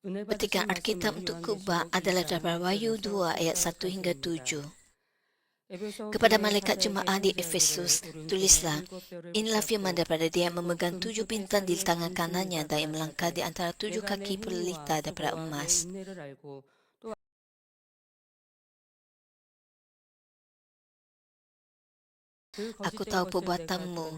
Petikan Alkitab untuk khotbah adalah daripada Wahyu 2 ayat 1 hingga 7. Kepada malaikat jemaah di Efesus, tulislah, inilah firman daripada Dia yang memegang 7 bintang di tangan kanannya dan yang melangkah di antara 7 kaki pelita daripada emas. Aku tahu perbuatanmu,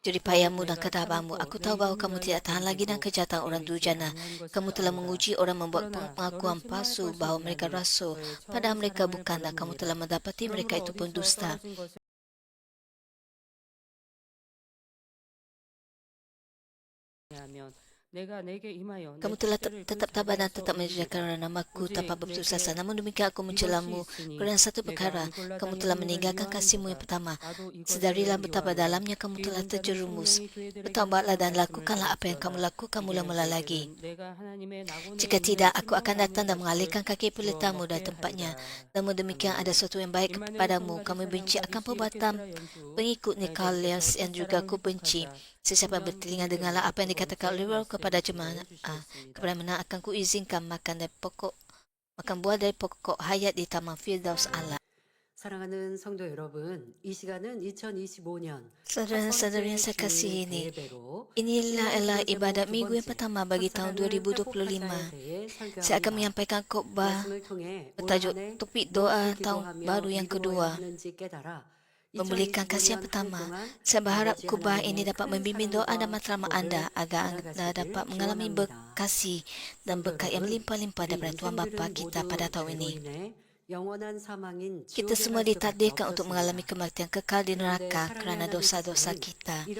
jeripayamu dan kedabaranmu. Aku tahu bahawa kamu tidak tahan lagi dan kejahatan orang durjana. Kamu telah menguji orang membuat pengakuan palsu bahawa mereka rasul, padahal mereka bukan, dan kamu telah mendapati mereka itu pendusta. Kamu telah tetap tabah dan tetap menjaga namaku tanpa berputus asa. Namun demikian aku mencelamu kerana satu perkara. Kamu telah meninggalkan kasihmu yang pertama. Sedarilah betapa dalamnya kamu telah terjerumus. Bertaubatlah dan lakukanlah apa yang kamu lakukan mula-mula lagi. Jika tidak, aku akan datang dan mengalihkan kaki pelitamu dari tempatnya. Namun demikian ada sesuatu yang baik kepadamu. Kamu benci akan perbuatan pengikut Nikolaus yang juga aku benci. Sesiapa yang bertelinga dengarlah apa yang dikatakan oleh Roh kepada jemaah. Kepada mana akan kuizinkan makan buah dari pokok hayat di Taman Firdaus Allah. 사랑하는 성도 여러분, 이 시간은 2025년 첫 Saudara-saudara yang 번째 saya 주일 kasihi ini, 예배로 inilah adalah 신앙생활 제목 ibadat 두 minggu yang 번째 pertama bagi tahun 첫사랑을 2025. 회복하자에 대해 Saya akan 설교합니다. menyampaikan khotbah 말씀을 통해 올 bertajuk 한해 Topik Doa 무엇을 Tahun 기도하며 Baru yang 이루어야 kedua, 하는지 깨달아 memulihkan kasih yang 2025년 한 해 pertama. 동안 Saya berharap 아버지 khotbah ini 하나님의 dapat 큰 membimbing doa dan 사랑과 matlamat anda 축복을 agar anda dapat 알아가시길 mengalami 기원합니다. berkasih dan 성도 berkat yang 여러분, melimpah-limpah 우리 daripada Tuhan Bapa 인생들은 kita pada 모두 tahun 죄로 ini. 인해 영원한 사망인 Kita 지옥에 semua 갈 수밖에 ditakdirkan untuk mengalami 없었습니다. kematian kekal di 그런데 neraka 사랑의 kerana 하나님 dosa-dosa 부처님 kita. 이런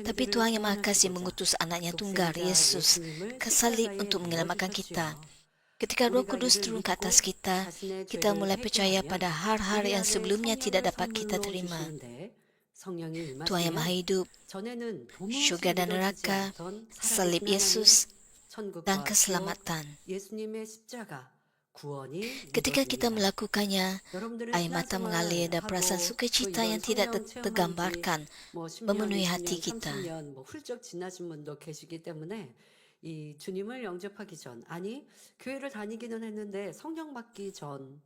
Tapi 인생들을 Tuhan yang Maha Kasih 구원하시고자 mengutus anaknya tunggal, 독생자 Yesus, 예수님을 ke salib 십자가에 untuk menyelamatkan kita. 내어주셨지요. Ketika Roh 우리가 Kudus 이를 turun ke atas 믿고 kita, 자신의 kita 죄를 mulai percaya 회개하면 pada hal-hal 우리 yang 안에 sebelumnya tidak 성령을 dapat kita 선물로 terima. 주시는데 성령이 Tuhan yang Maha 임하시면 Hidup, 전에는 도무지 syurga dan 믿어지지 neraka, 않던 salib 살아계신 하나님, Yesus, dan 천국과 지옥, keselamatan. 예수님의 십자가, 구원이 Ketika kita 믿어집니다. melakukannya, 여러분들은 air mata mengalir dan perasaan 신앙생활하고 또 sukacita yang 이런 tidak 성령 체험한 지 tergambarkan 뭐 10년, memenuhi hati 20년, kita. 30년 뭐 훌쩍 지나신 분도 계시기 때문에 이 주님을 영접하기 전, 아니 교회를 다니기는 했는데 성령 받기 전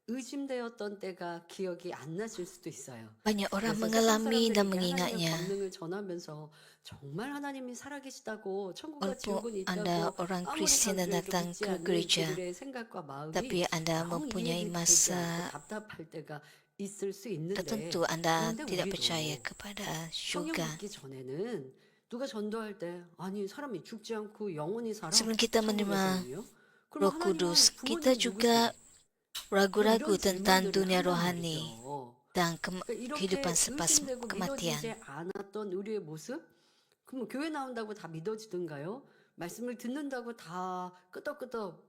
의심되었던 때가 기억이 안 나실 수도 있어요. Banyak orang 그래서 세상 mengalami dan 사람들에게 하나님의 mengingatnya. 권능을 전하면서 정말 하나님이 살아계시다고 천국과 Walaupun 지옥은 anda 있다고 orang 아무리 Kristian dan 강조해도 datang 믿지 ke 않는 gereja, 그들의 생각과 마음이 tapi anda 영 mempunyai 이해가 되지 않고 masa 답답할 때가 있을 수 있는데, tertentu anda 그런데 tidak percaya 우리도 kepada 성령 syurga. 받기 전에는 누가 전도할 때 아니 사람이 죽지 않고 영원히 살아 Sebelum kita menerima 천국에서는요? 그럼 Roh 하나님은 Kudus, kita 부모님 juga 누구세요? 뭐 ragu-ragu 이런 tentang 질문들을 dunia 한단 rohani 말이죠. dan 그러니까 kehidupan 이렇게 selepas 의심되고 kematian. 믿어지지 않았던 우리의 모습? 그럼 교회 나온다고 다 믿어지던가요? 말씀을 듣는다고 다 끄덕끄덕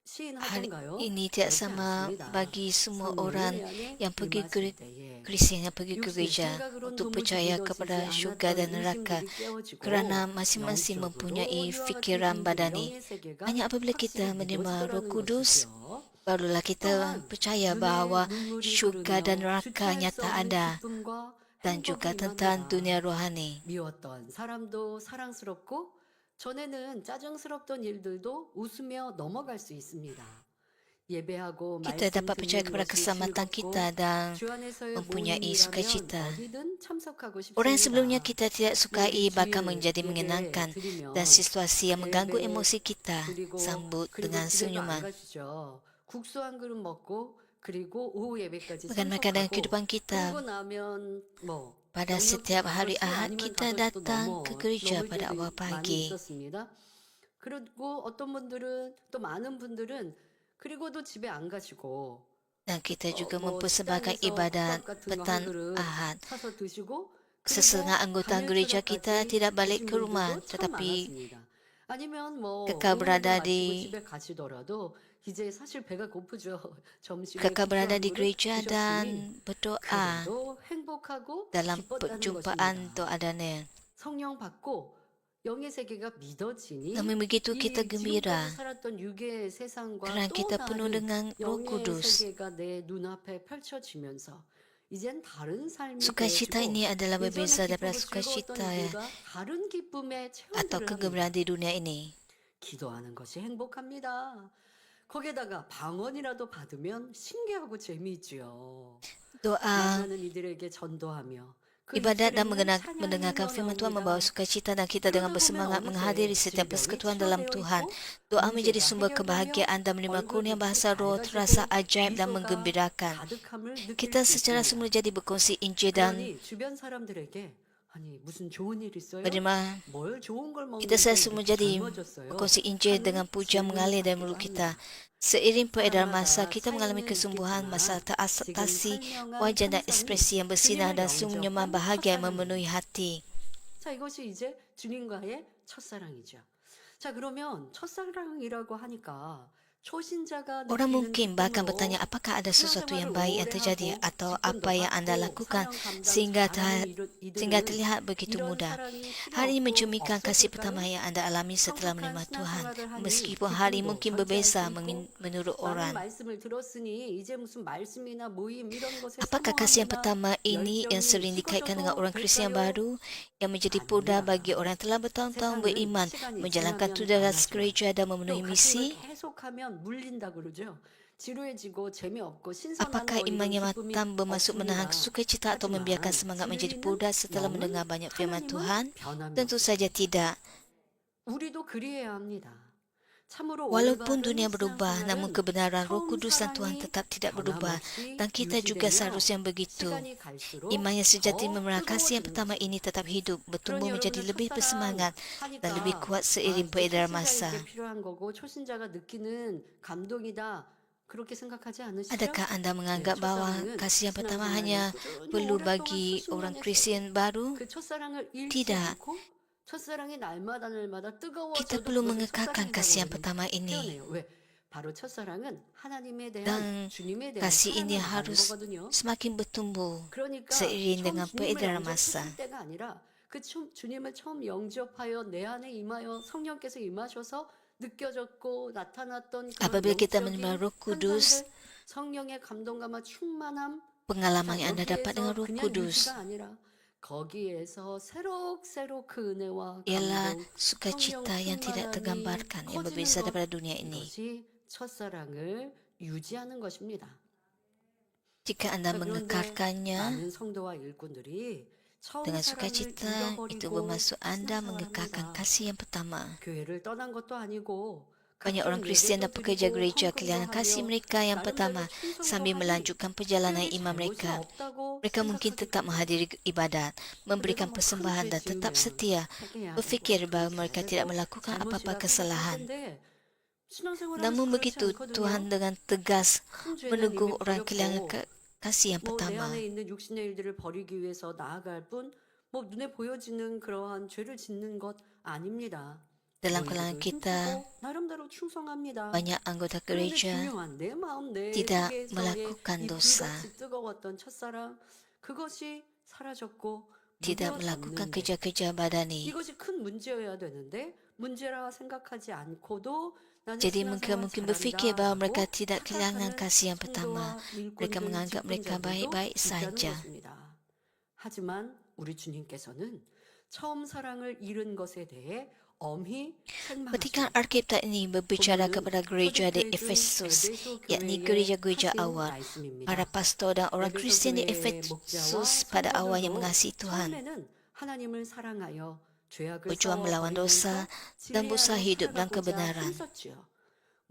Hari 시인하던가요? ini tidak 그렇지 sama 않습니다. bagi semua 성령이 orang 내 안에 yang pergi 임하실 ke 때에 Kristian yang pergi ke 육신 gereja 생각으로는 untuk 도무지 percaya 믿어지지 kepada syurga 않았던 dan neraka 의심들이 깨어지고 kerana masing-masing 영적으로 mempunyai 이와 같이 fikiran 생긴 badani. 영의 세계가 Hanya apabila kita 확실히 menerima Roh 믿어지더라는 Kudus, 것이죠. barulah kita 또한 percaya 은혜의 bahawa 눈물이 syurga dan 흐르며 neraka 주체할 수 nyata 없는 ada 기쁨과 dan juga 행복이 tentang dunia 임합니다. rohani. 미웠던 사람도 사랑스럽고 전에는 짜증스럽던 일들도 웃으며 넘어갈 수 있습니다. 예배하고 Kita 말씀 dapat percaya 듣는 kepada 것이 keselamatan 즐겁고 kita dan 주 안에서의 mempunyai 모임이라면 sukacita. 어디든 참석하고 Orang yang sebelumnya 싶습니다. kita tidak sukai 그런데 bahkan 주일 menjadi 예배 menyenangkan dan 드리면 situasi yang mengganggu 예배 emosi kita 드리고 sambut 그리고 dengan 집에도 안 senyuman. 가시죠. 국수 한 그릇 먹고 그리고 오후 예배까지 Bagaimana dengan 참석하고 kehidupan kita? 그러고 나면 뭐 Pada 영역 setiap hari 5시 Ahad 아니면 kita 5시도 datang ke gereja 넘을 pada 때도 awal 많이 pagi. 있었습니다. 그리고 어떤 분들은 또 많은 분들은 그리고도 집에 안 가시고 Dan kita juga 뭐 mempersembahkan 식당에서 ibadat 국밥 같은 거 한 petang 그릇 Ahad. 사서 드시고 Sesetengah 그리고 anggota gereja kita 밤일처럼까지 tidak balik 계신 ke rumah 분들도 참 tetapi 많았습니다. 아니면 뭐 kekal 의무를 berada 마치고 di 집에 가시더라도 이제 사실 배가 고프죠. 점심에 kekal 국수 berada 한 di 그릇 gereja 드셨으니 dan berdoa 그래도 행복하고 dalam 기뻤다는 perjumpaan 것입니다. doa dan 성령 받고 영의 세계가 믿어지니 namun begitu kita 이 gembira 지금까지 살았던 육의 세상과 kerana 또 kita penuh 다른 dengan Roh 영의 Kudus. 세계가 내 눈앞에 펼쳐지면서 이젠 다른 삶이 Sukacita 되어지고 ini adalah 예전에 berbeza daripada 기쁘고 즐거웠던 sukacita 일들과 다른 기쁨의 atau 체험들을 kegembiraan 합니다. di dunia ini. 기도하는 것이 행복합니다. 거기에다가 방언이라도 받으면 신기하고 재미있지요. Doa, 만나는 이들에게 전도하며 그 ibadat dan 입술에는 찬양이 mendengarkan firman Tuhan membawa 흘러나옵니다. sukacita dan kita dengan 그러다 보면 bersemangat menghadiri 어느새 setiap persekutuan dalam 질병이 Tuhan. 치료되어 Doa 있고 menjadi 문제가 sumber 해결되며 kebahagiaan dan menerima kurnia 얼굴빛이 bahasa roh terasa 밝아지고 ajaib dan 미소가 menggembirakan. 가득함을 느낄 Kita 수 secara 있습니다. semula jadi berkongsi Injil dan 그러니 주변 사람들에게 아니 무슨 좋은 일 있어요? menerima. 뭘 좋은 걸 Kita 먹는데 semua 이렇게 jadi 젊어졌어요? berkongsi Injil dengan 하는 pujian 질문을 mengalir dari 받기도 mulut kita. 합니다. Seiring peredaran masa, 사람마다 kita mengalami 차이는 kesembuhan, masalah 있겠지만 지금 teratasi, 설명한 wajah dan 현상이 ekspresi yang bersinar 주님을 dan senyuman 영접한 bahagia yang memenuhi 첫사랑입니다. hati. 자, 이것이 이제 주님과의 첫사랑이죠. 자, 그러면 첫사랑이라고 하니까 초신자가 Orang 느끼는 mungkin bahkan 기쁨으로 bertanya apakah ada sesuatu yang baik yang 신앙생활을 terjadi 오래 atau 하고 apa yang anda 직분도 lakukan 받고 사명 감당 sehingga 잘하는 sehingga 이들은 terlihat begitu 이런 mudah. 사랑이 필요 Hal ini 없고 mencerminkan kasih 없었을까요? pertama yang anda alami setelah 성숙한 menerima Tuhan. 신앙생활을 하니 Meskipun hal ini 기쁨도 mungkin 전제할 berbeza 수 있고 menurut 많은 orang. 말씀을 들었으니 이제 무슨 말씀이나 모임 이런 것에 Apakah kasih yang 사모함이나 pertama ini yang 열정이 sering dikaitkan dengan orang 식어져도 Kristian 될까요? baru yang menjadi poda bagi 아닙니다. orang yang telah bertahun-tahun 세상은 beriman, 시간이 menjalankan 지나면 tugas 변하죠. gereja dan 또 memenuhi 같은 걸 misi? 계속하면 물린다 그러죠. 지루해지고 재미없고 신선한 Apakah 이런 iman yang 기쁨이 matang bermaksud menahan 없습니다. sukacita atau membiarkan 하지만 semangat menjadi 진리는 pudar setelah 영은 mendengar banyak firman 하나님은 Tuhan? 변함이 Tentu 없어요. saja tidak. 우리도 그리해야 합니다. 참으로 Walaupun 올바른 dunia berubah, namun 신앙생활은 kebenaran Roh 처음 Kudus dan Tuhan 사랑이 tetap tidak berubah, 변함없이 dan kita juga 유지되며 seharusnya begitu. 시간이 갈수록 Iman yang sejati 더 memelihara kasih yang 뜨거워지는 pertama 것입니다. ini tetap hidup, bertumbuh 그러니 menjadi 여러분들 lebih 첫사랑 bersemangat dan lebih 하니까 kuat seiring 이제 peredaran masa. 초신자에게 필요한 거고 초신자가 느끼는 감동이다. 그렇게 생각하지 않으시죠? Adakah anda 네, menganggap bahwa 첫사랑은 kasih yang pertama 신앙생활을 hanya 꾸준히 perlu 오랫동안 bagi 수십 orang 년 했어도 Kristian baru? 그 첫사랑을 잃지 Tidak. 않고 첫사랑이 날마다 Kita 뜨거워져도 perlu 그것을 mengekalkan kasih yang 첫사랑이라고 pertama ini. 표현해요. 왜? 바로 첫사랑은 하나님에 Dan 대한 주님에 대한 kasih ini 사랑을 말하는 harus 거거든요. semakin bertumbuh 그러니까 seiring 처음 dengan 주님을 peredaran masa. 영접했을 때가 아니라 주님을 처음 영접하여 내 안에 임하여 성령께서 임하셔서 느껴졌고 나타났던 그런 Apabila kita 영적인 menerima Roh Kudus, 현상들, 성령의 감동감과 충만함, pengalaman 자, yang anda dapat dengan 여기에서 Roh 그냥 Kudus 유지가 아니라 거기에서 새록새록 그 은혜와 ialah 감동, sukacita yang tidak 성령 tergambarkan, yang 충만함이 berbeza 커지는 daripada 것, dunia ini. 이것이 첫사랑을 유지하는 것입니다. Jika anda 자, 그런데 mengekalkannya 많은 성도와 일꾼들이 처음 dengan 사랑을 sukacita, itu 잃어버리고 bermaksud anda mengekalkan 신앙생활합니다. kasih yang pertama. 교회를 떠난 것도 아니고 Banyak orang 각종 Kristian dan 예배도 pekerja 드리고 gereja 헌금도 kehilangan kasih 하며 mereka yang 나름대로 pertama 충성도 sambil 하니 melanjutkan perjalanan 그에게 iman 잘못이 mereka. 없다고 Mereka mungkin 생각하기 tetap 때문에 menghadiri ibadat, memberikan 그래서 큰 persembahan 죄 dan tetap 지으면 setia, 회개해야 되고 berfikir bahwa 그렇게 mereka 해야 tidak 되고 melakukan apa-apa 잘못이라 생각할 kesalahan. 텐데 신앙생활하면서 Namun 그렇지 begitu, 않거든요. Tuhan dengan tegas 큰 죄는 menegur 이미 orang kehilangan 버렸고 kasih yang 뭐 내 pertama. 안에 있는 육신의 일들을 버리기 위해서 나아갈 뿐 뭐 눈에 보여지는 그러한 죄를 짓는 것 아닙니다. Dalam 너희들도 kalangan kita, 힘쓰고 나름대로 충성합니다. banyak anggota 그런데 gereja 중요한 내 마음 내 tidak 속에서의 melakukan 이 dosa, 불같이 뜨거웠던 첫사랑 그것이 사라졌고 tidak melakukan 무뎌졌는데 kerja-kerja badani. 이것이 큰 문제여야 되는데 문제라 생각하지 않고도 나는 Jadi mereka 신앙생활 mungkin berfikir bahawa mereka 잘한다라고 tidak kehilangan 착각하는 kasih yang pertama. 성도와 Mereka 일꾼들, menganggap mereka 직분자들도 baik-baik 있다는 saja. 것입니다. 하지만 우리 주님께서는 처음 사랑을 잃은 것에 대해 엄히 Petikan 책망하십니다. Alkitab ini berbicara 본문은 kepada gereja di 초대교회 중 Efesus, 에베소 yakni 교회에 gereja-gereja 하신 awal. 말씀입니다. Para pastor dan orang 에베소 Kristian di 교회의 Efesus 목자와 pada awalnya 성도들도 mengasihi Tuhan, 처음에는 하나님을 사랑하여 죄악을 berjuang melawan dosa 버리면서 dan berusaha 진리 hidup 안에 dalam 살아가고자 kebenaran. 힘썼지요.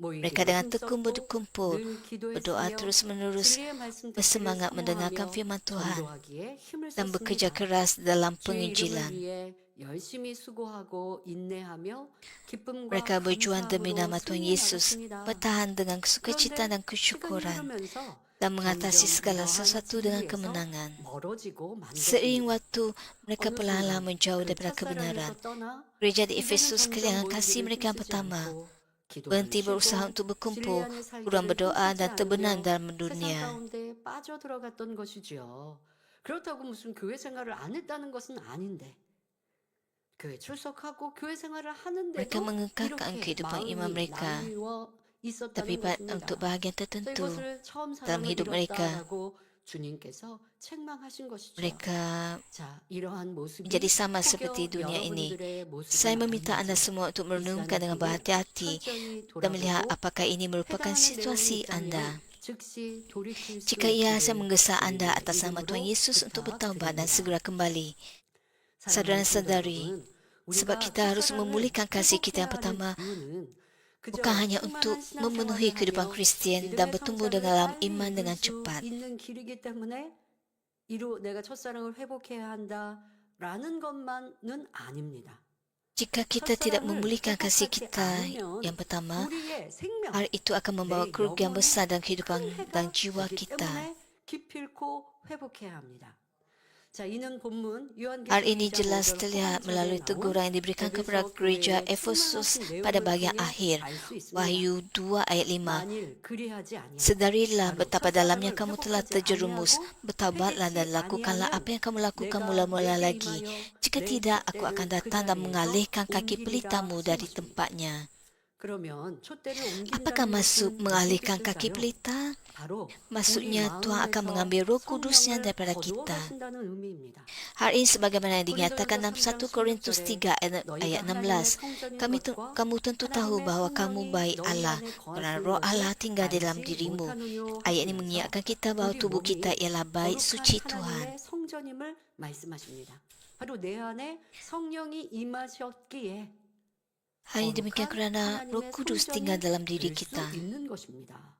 Mereka dengan tekun berkumpul, berdoa berdoa terus-menerus, bersemangat mendengarkan firman Tuhan, dan bekerja keras dalam penginjilan. Mereka berjuang demi nama Tuhan Yesus, bertahan dengan sukacita dan kesyukuran, dan mengatasi segala sesuatu dengan kemenangan. Seiring waktu, mereka perlahan-lahan menjauh daripada kebenaran. Gereja di Efesus kehilangan kasih mereka yang pertama, berhenti berusaha untuk berkumpul, kurang berdoa dan terbenam dalam dunia. 그렇다고 무슨 교회 생활을 안 했다는 것은 아닌데 교회 출석하고 교회 생활을 하는데도 Mereka mengekalkan 이렇게 kehidupan 마음이 iman mereka, 나뉘어 tapi 있었다는 것입니다. untuk bahagian tertentu 이것을 처음 dalam 사랑을 hidup mereka, 잃었다라고 주님께서 책망하신 것이죠. Mereka 자, 이러한 모습이 menjadi sama 혹여 seperti dunia ini. 여러분들의 모습은 Saya meminta Anda 아닌지 semua untuk 이 merenungkan dengan 시간에 berhati-hati 천천히 dan melihat 돌아보고 apakah ini merupakan 해당하는 내용이 situasi 있다면 Anda. 즉시 돌이킬 수 Jika ia, saya 있기를 menggesa Anda 주님의 atas nama Tuhan 이름으로 Yesus untuk bertaubat dan 부탁드립니다. segera kembali. 사랑하는 성도 Saudara-saudari, 여러분, sebab 우리가 kita harus 첫사랑을 memulihkan kasih kita yang 회복해야 하는 pertama, 이유는 그저 bukan hanya untuk 충만한 memenuhi 신앙생활을 kehidupan 하며 Kristian 믿음의 dan bertumbuh 성장을 dalam 빨리 iman 이룰 dengan 수 cepat. 있는 길이기 때문에 내가 첫사랑을 회복해야 한다라는 것만은 아닙니다. Jika kita tidak 첫사랑을 memulihkan kasih 회복하지 kita 않으면 yang pertama, 우리의 생명, hal itu akan membawa 내 kerugian 영혼에 besar dalam 큰 kehidupan dan 해가 jiwa 되기 kita. 때문에 기필코 회복해야 합니다. 자, 이는 본문 Hal 요한계시록 ini 2장 jelas 5절 terlihat 후반절에 melalui 나온 teguran yang diberikan kepada 에베소 gereja 교회의 Efesus 책망하신 pada 내용을 bahagian 통해 akhir, 알 수 있습니다. Wahyu 2 ayat 5. 만일 그리하지 아니하면 Sedarilah 바로 betapa dalamnya 첫사랑을 kamu telah 회복하지 terjerumus. 아니하고 Bertaubatlah dan 회개치 lakukanlah 아니하면 apa yang kamu lakukan 내가 mula-mula 내게 lagi. 임하여 Jika 내 tidak, aku 촛대를 akan 그 datang dan 자리에서 mengalihkan kaki 옮기리라 pelitamu 하신 dari 것입니다. tempatnya. 그러면 촛대를 Apakah 옮긴다는 maksud 것은 무슨 mengalihkan kaki 뜻일까요? pelita? 바로 우리 Maksudnya Tuhan akan 마음에서 mengambil roh kudusnya 성령을 daripada 거두어 kita. 가신다는 의미입니다. Hal ini sebagaimana yang 고린도전서 dinyatakan dalam 3장 1 Korintus 3 ayat 너희가 하나님의 16. 성전인 것과 Kamu tentu tahu 하나님의 bahwa kamu 성령이 baik 너희 Allah, 안에 kerana 거하시는 roh 것을 Allah tinggal di dalam 알지 dirimu. 못하느뇨 Ayat ini 하시면서 mengingatkan kita bahwa 우리 tubuh kita 몸이 ialah bait 거룩한 suci Tuhan. 하나님의 성전임을 말씀하십니다. 바로 내 안에 성령이 임하셨기에 Hal ini demikian 거룩한 kerana Roh 하나님의 Kudus tinggal 성전이 dalam diri 될 수 kita. 있는 것입니다.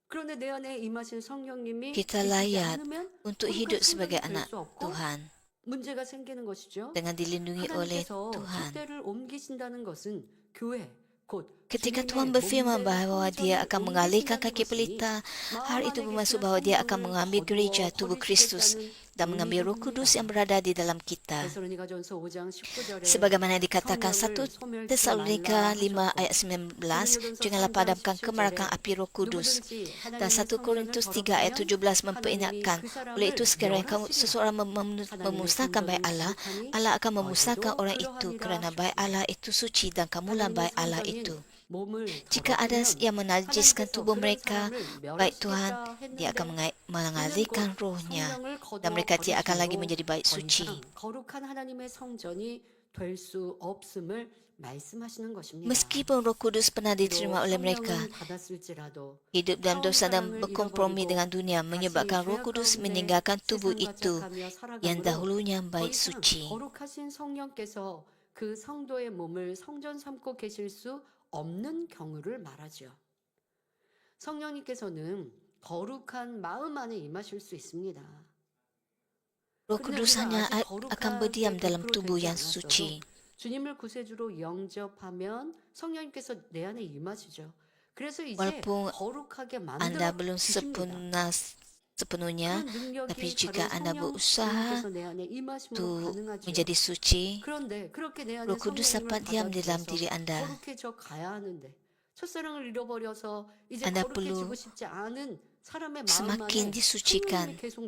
그런데 내 안에 임하신 성령님이 Kita 계시지 layak 않으면 untuk 거룩한 hidup sebagai 성전이 될 anak 수 없고 Tuhan 문제가 생기는 것이죠. dengan dilindungi oleh 하나님께서 Tuhan. 촛대를 옮기신다는 것은 교회 곧 Ketika 주님의 Tuhan berfirman 몸된 bahawa Dia 성전을 akan mengalihkan 옮기신다는 kaki 것이 pelita, hal 마음 itu 안에 bermaksud 계시는 bahawa Dia akan 성령을 mengambil gereja 거두어 tubuh Kristus 버리시겠다는 dan mengambil Roh 의미도 Kudus yang 합니다. berada di dalam kita. 데살로니가전서 5장 19절에 Sebagaimana dikatakan 성령을 1 소멸치 Tesalonika 말라 5 ayat 하셨고 19, 고린도전서 janganlah 3장 padamkan 17절에 kemarakan api Roh Kudus. 누구든지 Dan 하나님의 1 성전을 Korintus 3 ayat 더럽히면 17 하나님이 memperingatkan, 그 oleh itu 사람을 sekarang kamu 멸하시리라. seseorang 하나님의 memusnahkan baik 성전은 Allah, 거룩하니 Allah akan memusnahkan 너희도 orang itu 그러하니라 kerana baik 하셨습니다. Allah itu suci dan kamulah 하나님의 baik Allah 성전인 itu. 몸을 Jika ada 더럽히면 yang menajiskan 하나님께서 tubuh 그런 mereka, 사람을 baik Tuhan, 멸하시겠다 Dia akan 했는데 이는 mengalihkan 곧 rohnya 성령을 dan 거두어 mereka tidak akan lagi 버리심으로 menjadi baik 더 suci. 이상 거룩한 하나님의 성전이 될 수 없음을 말씀하시는 것입니다. Meskipun Roh Kudus pernah 비록 diterima oleh mereka, 성령은 받았을지라도 hidup dalam 처음 dosa dan 사랑을 berkompromi 잃어버리고 dengan dunia 다시 menyebabkan Roh 죄악 Kudus 가운데 meninggalkan tubuh 세상과 itu 착하며 yang 살아감으로 dahulunya 더 baik 이상 suci. 거룩하신 성령께서 그 성도의 몸을 성전 삼고 계실 수 없는 경우를 말하죠. 성령님께서는 거룩한 마음 안에 임하실 수 있습니다. Roh 그런데 Kudus 우리가 hanya 아직 akan berdiam 거룩하게 dalam 100% tubuh 되지 yang 않았어도 suci. 주님을 구세주로 영접하면 성령님께서 내 안에 임하시죠. 그래서 이제 Walaupun 거룩하게 Anda 만들어 belum 주십니다. sepenuhnya, 그런 tapi 능력이 jika 바로 Anda berusaha 성령님께서 내 안에 임하심으로 untuk 가능하죠. menjadi suci, 그런데 그렇게 내 안에 Roh Kudus 성령님을 dapat diam di dalam 받아들여서 diri Anda. 거룩해져 가야 하는데 첫사랑을 잃어버려서 이제 Anda 거룩해지고 perlu 싶지 않은 사람의 마음 semakin 안에 disucikan. 성령님이 계속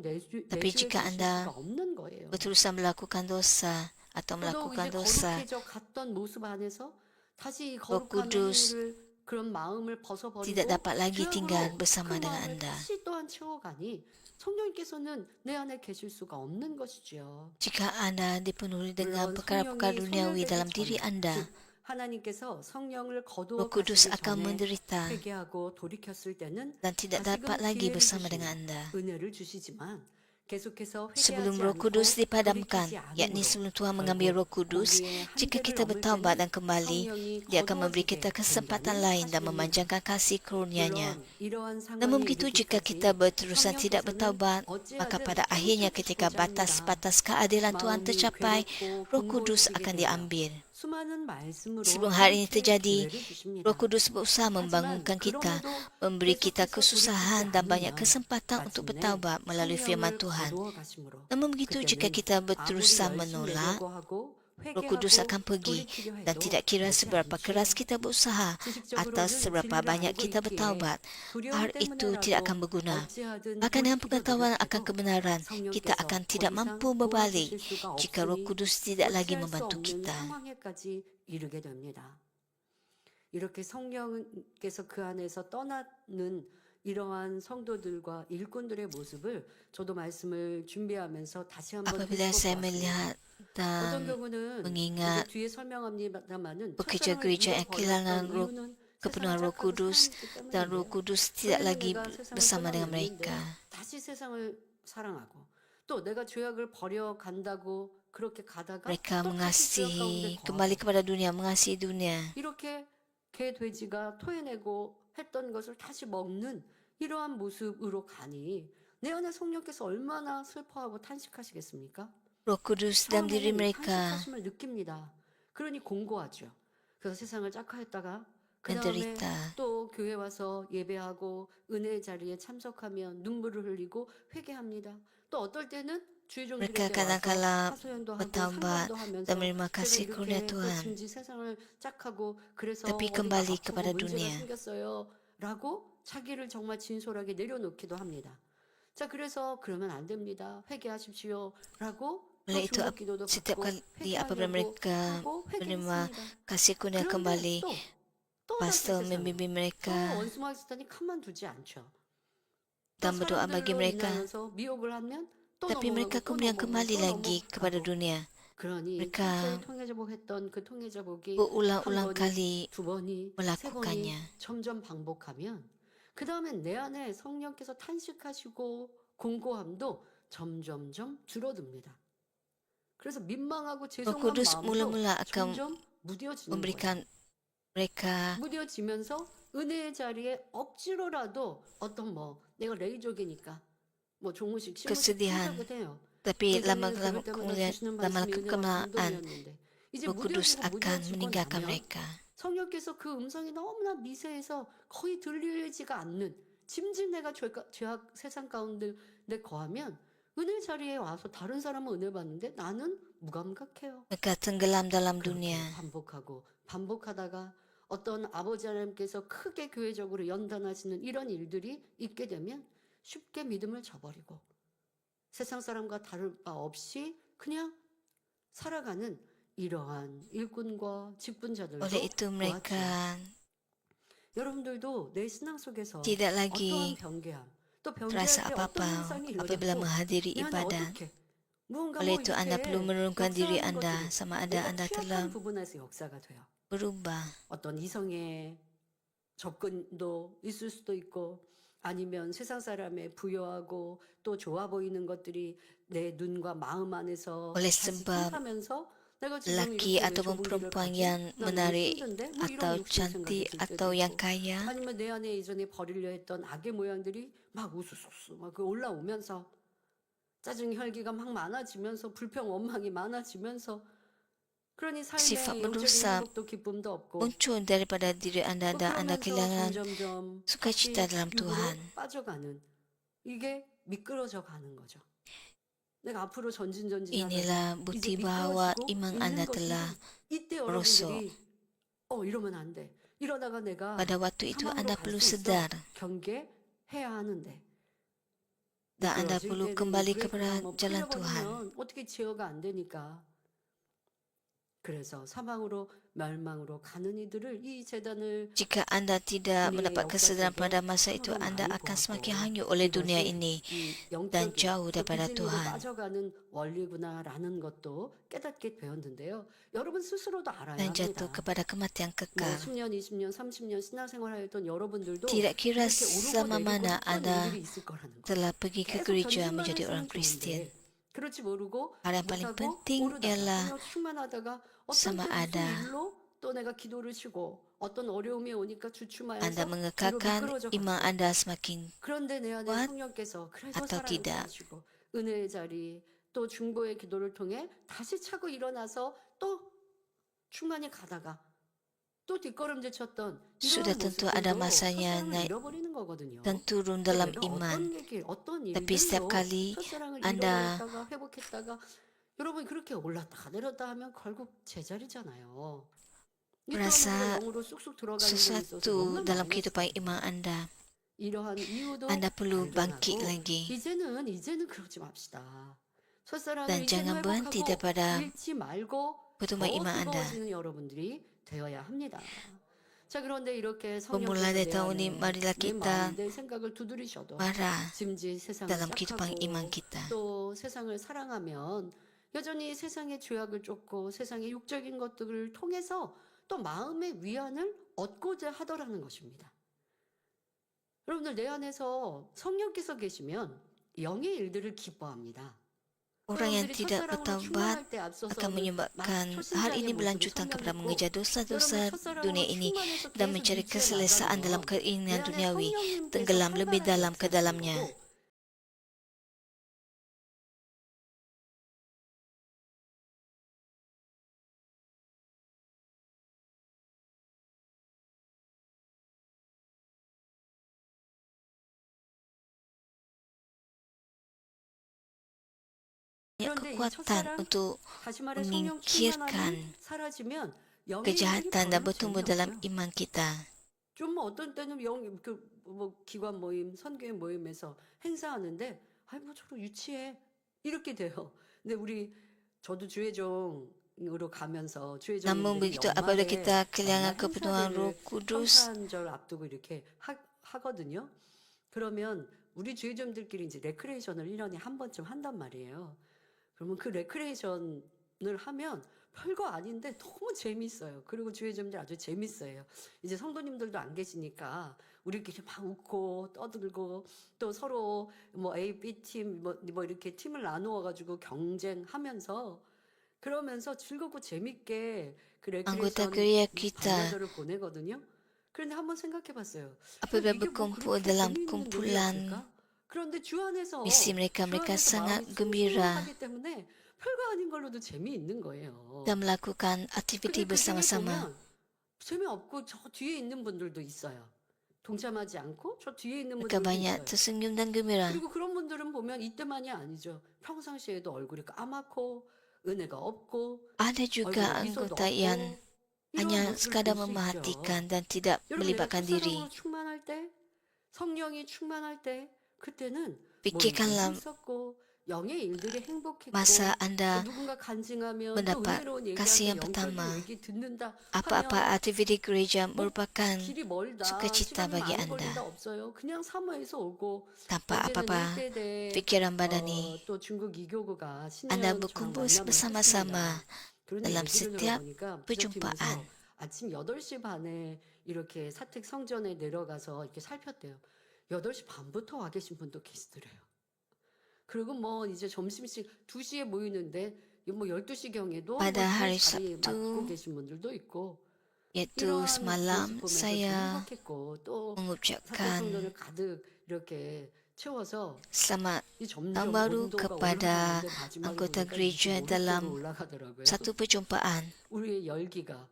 Tapi 내주해 jika 주실 Anda 수가 없는 거예요. berusaha melakukan dosa atau 더더욱 melakukan 이제 dosa, 거룩해져 갔던 모습 안에서 다시 이 Roh 거룩한 Kudus 행위를 그런 마음을 tidak 벗어버리고 dapat lagi tinggal 죄악으로 bersama 그 dengan 마음을 Anda. 다시 또한 채워가니 성령님께서는 내 안에 계실 수가 없는 것이지요. Jika Anda dipenuhi dengan 물론 perkara-perkara 성령이 duniawi dalam 소멸되기 diri 전, Anda, 즉 하나님께서 성령을 거두어 Roh Kudus 가시기 akan 전에 menderita 회개하고 돌이켰을 때는 dan tidak 다시금 dapat lagi 기회를 bersama 주시며 dengan Anda. 은혜를 주시지만 계속해서 Sebelum 회개하지 Roh 않고 Kudus dipadamkan, 돌이키지 yakni 않으므로 sebelum Tuhan mengambil Roh 결국 Kudus, 거기에 jika 한계를 kita 넘을 bertaubat 때는 dan kembali, 성령이 Dia akan memberi 거두어지게 kita kesempatan 된다는 lain dan 사실입니다. memanjangkan kasih karunia-Nya. 물론 이러한 Namun 상황이 begitu, jika 이르기까지 kita berterusan tidak 성령께서는 bertaubat, maka 어찌하든 pada akhirnya ketika 멈춰주시고자 합니다. batas-batas keadilan Tuhan 마음이 tercapai, 괴롭고 Roh Kudus 공고해지게 akan 되며 diambil. 수많은 말씀으로 Sebelum hal ini 함께 terjadi, 기회를 주십니다. Roh Kudus berusaha 하지만 membangunkan kita, 그럼에도 memberi kita 계속해서 kesusahan 돌이키지 dan banyak 않으면 kesempatan untuk 마침내 bertaubat melalui firman 성령을 Tuhan. 거두어 가심으로 Namun begitu, jika 그때는 kita 아무리 berterusan 열심히 menolak, 내려고 하고 Roh Kudus 회개하고 akan pergi 돌이키려 dan 해도 tidak kira 되지 seberapa 않죠. keras kita berusaha atau 지식적으로는 seberapa 진리를 banyak 알고 kita 있기에 bertaubat, 두려움 hal itu tidak akan 때문에라도 berguna. 어찌하든 Bahkan dengan 돌이키려 pengetahuan akan 노력해도 kebenaran, kita 성령께서 akan 더 tidak 이상 mampu berbalik 도와주실 수가 jika Roh 없으니 Kudus tidak lagi 어찌할 수 membantu 없는 kita. 상황에까지 이르게 됩니다. 이렇게 성령께서 그 안에서 떠나는 이러한 성도들과 일꾼들의 모습을 저도 말씀을 준비하면서 다시 한번 Apabila 되짚어 saya 보았습니다. melihat 어떤 dan 경우는 이제 mengingat 뒤에 설명합니다만은 bekerja 첫사랑을 gereja yang kehilangan 잃어버렸던 roh, 이유는 세상을 kepenuhan Roh 짝하고 Kudus 사랑했기 dan Roh 때문인데요. Kudus tidak 왜냐면 lagi 내가 세상을 bersama dengan 떠나냈는데 mereka. 다시 세상을 사랑하고 또 내가 죄악을 버려간다고 그렇게 가다가 Mereka 또 다시 죄악 가운데 mengasihi, kembali 거하고 kepada dunia, mengasihi dunia. 이렇게 개 돼지가 토해내고 했던 것을 다시 먹는 이러한 모습으로 가니 내 안에 성령께서 얼마나 슬퍼하고 탄식하시겠습니까? Roh Kudus dalam diri 처음에는 mereka 탄식하심을 느낍니다. 그러니 공고하죠. 그래서 세상을 짝화했다가 그 다음에 menderita. 또 교회 와서 예배하고 은혜의 자리에 참석하면 눈물을 흘리고 회개합니다. 또 어떨 때는 주의 종들에게 Mereka 와서 kadang-kala 하소연도 하고 bertaubat 상담도 하면서 dan menerima 제가 kasih karunia 이렇게 Tuhan. 꽃인지 세상을 짝하고 그래서 Tapi 어디가 kembali 아프고 kepada 문제가 dunia. 생겼어요 라고 자기를 정말 진솔하게 내려놓기도 합니다. 자, 그래서 그러면 안 됩니다. 회개하십시오 라고 또 Oleh itu, 중보 기도도 setiap 받고 kali apabila 회개하려고 mereka 하고 menerima 회개했습니다. kasih karunia 그런데 kembali, 또 다시 pastor 세상으로 membimbing 또 mereka 원수마귀 사탄이 가만두지 않죠. 또 dan berdoa bagi 사람들로 mereka. 인하여서 미혹을 하면 또 Tapi mereka 넘어가고 또 kemudian 넘어가고 kembali 또 lagi kepada 넘어가고 dunia. 그러니 Mereka 첫째 통해제복 했던 그 통해제복이 한 berulang-ulang 번이 kali 두 번이 세 번이 melakukannya. 점점 반복하면 그 다음엔 내 안에 성령께서 탄식하시고 공고함도 점점점 줄어듭니다. 그래서 민망하고 Roh 죄송한 Kudus 마음도 mula-mula akan 점점 무뎌지는 거예요. memberikan mereka 무뎌지면서 은혜의 자리에 억지로라도 어떤 내가 레이족이니까 종무식 시무식 kesedihan. 생각을 해요. Tapi 예전에는 lama-lama 그것 때마다 kemudian 주시는 lama 말씀이 은혜와 kelamaan 감동이었는데 이제 Roh Kudus 무뎌지고 akan 무뎌지고 meninggalkan 나면 mereka. 성령께서 그 음성이 너무나 미세해서 거의 들리지가 않는 짐짓내가 죄악 세상 가운데 거하면 은혜 자리에 와서 다른 사람은 은혜 받는데 나는 무감각해요. Mereka tenggelam dalam 그렇게 dunia. 반복하고 반복하다가 어떤 아버지 하나님께서 크게 교회적으로 연단하시는 이런 일들이 있게 되면 쉽게 믿음을 저버리고 세상 사람과 다를 바 없이 그냥 살아가는 이러한 일꾼과 직분자들도 Oleh itu 보았죠. mereka 여러분들도 내 신앙 속에서 tidak 어떠한 lagi 변개함 또 변개할 terasa 때 어떤 apa-apa 현상이 apabila 일어났고 menghadiri 내 안에 ibadat. 어떻게 무언가 Oleh itu Anda perlu 이렇게 menurunkan diri 역사하는 Anda 것들이 sama ada 내가 Anda telah 취약한 부분에서 역사가 돼요. berubah. 어떤 이성의 접근도 있을 수도 있고 아니면 세상 사람의 부여하고 또 좋아 보이는 것들이 내 눈과 마음 안에서 Oleh 다시 sebab 통하면서 내가 지금 lelaki 이렇게 왜 ataupun 좁은 길을 perempuan 가지? yang 나 너무 menarik 힘든데? 뭐 이런 atau 욕심 생각이 cantik 들 때도 atau yang 있고 kaya 아니면 내 안에 예전에 버리려 했던 악의 모양들이 막 우수수수 막 올라오면서 짜증 혈기가 막 많아지면서 불평 원망이 많아지면서 그러니 sifat 삶의 영적인 berdosa 행복도 기쁨도 없고 muncul daripada diri Anda dan Anda 그러면서 kehilangan 점점점 sukacita 다시 dalam 육으로 Tuhan. 빠져가는 이게 미끄러져 가는 거죠. 내가 앞으로 전진하다가 Inilah 이제 bukti bahwa 미끄러지고 iman 있는 Anda 것인데 telah 이때 merosot. 여러분들이 이러면 안 돼. 이러다가 내가 Pada waktu itu 사망으로 Anda 갈 perlu 수 있어. sedar 경계해야 하는데 dan Anda 미끄러질 perlu 때는 kembali 브레이크가 kepada jalan Tuhan. 풀려버리면 어떻게 제어가 안 되니까. 그래서 사망으로 멸망으로 가는 이들을 이 재단을 Jika Anda tidak dunia mendapat 역사 kesedaran 속에 pada masa itu, 참으로 Anda 많이 akan semakin 보았고 hanyut oleh dunia 이것이 ini 이 dan 영적인 jauh 또 daripada 비즈니스로 Tuhan. 빠져가는 원리구나라는 것도 깨닫게 되었는데요. 여러분 스스로도 알아야 Dan jatuh 합니다. kepada kematian 뭐 kekal. 10년, 20년, 30년 신앙생활 했던 여러분들도 Tidak kira 이렇게 오르고 sama 내리고 mana 했던 Anda 일들이 있을 거라는 거. telah pergi ke 계속 gereja 견딜만 menjadi 했으면 orang Kristian. 좋은데 그렇지 모르고 Hal yang paling 못하고 penting 오르다가 ialah 성령 충만하다가 어떤 sama 때 무슨 ada 일로 또 내가 기도를 쉬고 어떤 어려움이 오니까 Anda 주춤하여서 뒤로 mengekalkan 미끄러져 iman 갔어요. Anda semakin 그런데 내 안에 kuat 성령께서 그래도 atau 살아있게 tidak. 하시고 은혜의 자리 또 중보의 기도를 통해 다시 차고 일어나서 또 충만히 가다가 또 뒷걸음질 쳤던 Sudah 이러한 tentu ada 모습들도 masanya 첫사랑을 naik 잃어버리는 거거든요. dan turun 또 dalam 내가 iman. 어떤 얘기, 어떤 Tapi setiap 일들로 kali 첫사랑을 Anda 잃어버렸다가 회복했다가 여러분 그렇게 올랐다가 내렸다 하면 결국 제자리잖아요. 이 또한 우리가 merasa 영으로 쑥쑥 들어가는 데 있어서 sesuatu 너무나 dalam 많이 kehidupan 했습니다. iman Anda, 이러한 이유도 Anda perlu bangkit 발견하고 lagi. 이제는 그러지 맙시다. 첫사랑을 Dan 이제는 jangan berhenti 회복하고 daripada 잃지 말고 더 pertumbuhan iman Anda. 뜨거워지는 여러분들이 되어야 합니다. 자, 그런데 이렇게 Bermula 성령께서 dari 내 tahun ini, 안에 marilah 내 kita 마음, 내 생각을 두드리셔도 marah 짐짓 세상을 dalam kehidupan iman 짝하고 kita. 또 세상을 사랑하면 여전히 세상의 죄악을 쫓고 세상의 육적인 것들을 통해서 또 마음의 위안을 얻고자 하더라는 것입니다. 여러분들 내 안에서 성령께서 계시면 영의 일들을 기뻐합니다. Orang yang 여러분들이 tidak 첫사랑으로 bertaubat 충만할 때 akan 앞서서는 menyebabkan hal 초신자의 ini 모습을 berlanjutan kepada mengejar 선명했고, dosa-dosa 여러분들 dunia 첫사랑으로 ini 충만해서 dan 계속 mencari 유지해 keselesaan dalam 나가면 내 keinginan 안에 duniawi, 성령님께서 tenggelam lebih 활발하게 dalam ke 역사하시는 dalamnya. 거고, Banyak 그런데 이 kekuatan 첫사랑, untuk 다시 말해 성령 menyingkirkan 충만함이 사라지면 영의 일들이 kejahatan dan 별로 bertumbuh dalam 재미없어요. iman kita. 좀 어떤 때는 뭐 기관 모임, 선교회 모임에서 행사하는데, 아이 뭐 저거 유치해 이렇게 돼요. 근데 저도 주회종으로 가면서 Namun 주회종님들이 begitu apabila 연말에 kita kehilangan 연말 kepenuhan Roh 행사들을 Kudus, 성탄절 앞두고 이렇게 하거든요. 그러면 우리 주회종들끼리 이제 레크레이션을 1년에 한 번쯤 한단 말이에요. 그러면 그 레크레이션을 하면 별거 아닌데 너무 재밌어요. 그리고 주회점들 아주 재밌어요. 이제 성도님들도 안 계시니까 우리끼리 막 웃고 떠들고 또 서로 뭐 A, B 팀 뭐 이렇게 팀을 나누어 가지고 경쟁하면서 그러면서 즐겁고 재밌게 그 anggota 레크레이션 gereja kita 반나절을 보내거든요. 그런데 한번 생각해 봤어요. apabila 이게 뭐 berkumpul 그렇게 dalam 재미있는 kumpulan 일이었을까? 그런데 주 안에서 misi mereka sangat 마음이 gembira 승승하기 때문에 별거 아닌 걸로도 재미있는 거예요. dan melakukan aktiviti 근데 그 중에 bersama-sama. 보면 재미없고 저 뒤에 있는 분들도 있어요. 동참하지 않고 저 뒤에 있는 Mereka 분들도 banyak 있어요. tersenyum dan gembira. 그리고 그런 분들은 보면 이때만이 아니죠. 평상시에도 얼굴이 까맣고 은혜가 없고 Ada juga 얼굴에 미소도 anggota yang 없고 이런 hanya 모습을 sekadar 볼 수 있죠. memperhatikan dan tidak 여러분 내가 melibatkan diri. 첫사랑으로 충만할 때 성령이 충만할 때 그때는 뭐 일도 Pikirkanlah 있었고 영의 일들이 행복했고 masa 또 Anda 누군가 간증하면 또 mendapat 은혜로운 kasih yang 얘기하는데 pertama. 영적인 얘기 듣는다 Apa-apa 하면 aktiviti gereja 뭐 merupakan 길이 멀다 sukacita 시간이 bagi 많이 걸린다 Anda 없어요. 그냥 사모해서 오고 tanpa 어제는 apa-apa 일대대 pikiran badani. 또 중국 이교구가 Anda 신년처럼 berkumpul 만남을 bersama-sama 했습니다. 그런데 dalam 얘기를 setiap 들어보니까 perjumpaan. 부서팀에서 아침 8시 반에 이렇게 사택 성전에 내려가서 이렇게 살폈대요. 8시 반부터 와 계신 분도 계시더래요. 그리고 뭐 이제 점심씩 2시에 모이는데 뭐 12시경에도 Pada hari 자리 맡고 Sabtu, 계신 분들도 있고 yaitu 이러한 semalam, 모습 보면서 좀 saya 행복했고 또 사택 mengucapkan 성전을 가득 이렇게 채워서 selamat 이 점점 tahun baru 온도가 kepada 올라가는데 마지막에 anggota 보니까 gereja 25도로 dalam 올라가더라고요. satu perjumpaan. 우리의 열기가.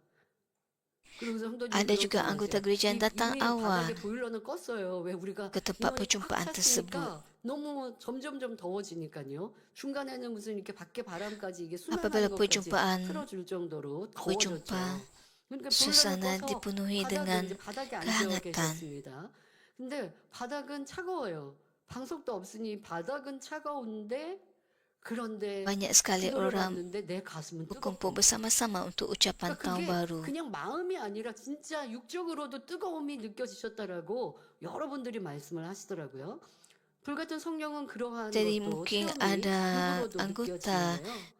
그러면서 Ada 성도님들 juga 그렇게 anggota 말하세요. gereja yang datang 이미 바닥에 awal 보일러는 껐어요. 왜 우리가 ke tempat 인원이 꽉 perjumpaan tersebut. 찼으니까 너무 점점점 더워지니까요. 중간에는 무슨 이렇게 밖에 바람까지 이게 Apabila 순환하는 것까지 perjumpaan 틀어줄 정도로 더워졌죠. berjumpa, 그러니까 보일러를 suasana 꺼서 dipenuhi 바닥에 dengan 이제 바닥에 앉아 kehangatan. 계셨습니다. 근데 바닥은 차가워요. 방석도 없으니 바닥은 차가운데 그런데 Banyak sekali 기도를 orang 받는데 내 가슴은 berkumpul 뜨겁고 bersama-sama untuk ucapan 그러니까 tahun 그게 baru. 그냥 마음이 아니라 진짜 육적으로도 뜨거움이 느껴지셨다라고 여러분들이 말씀을 하시더라고요. 불같은 성령은 그러한 Jadi 것도 mungkin 체험이 ada 육으로도 anggota 느껴지는데요.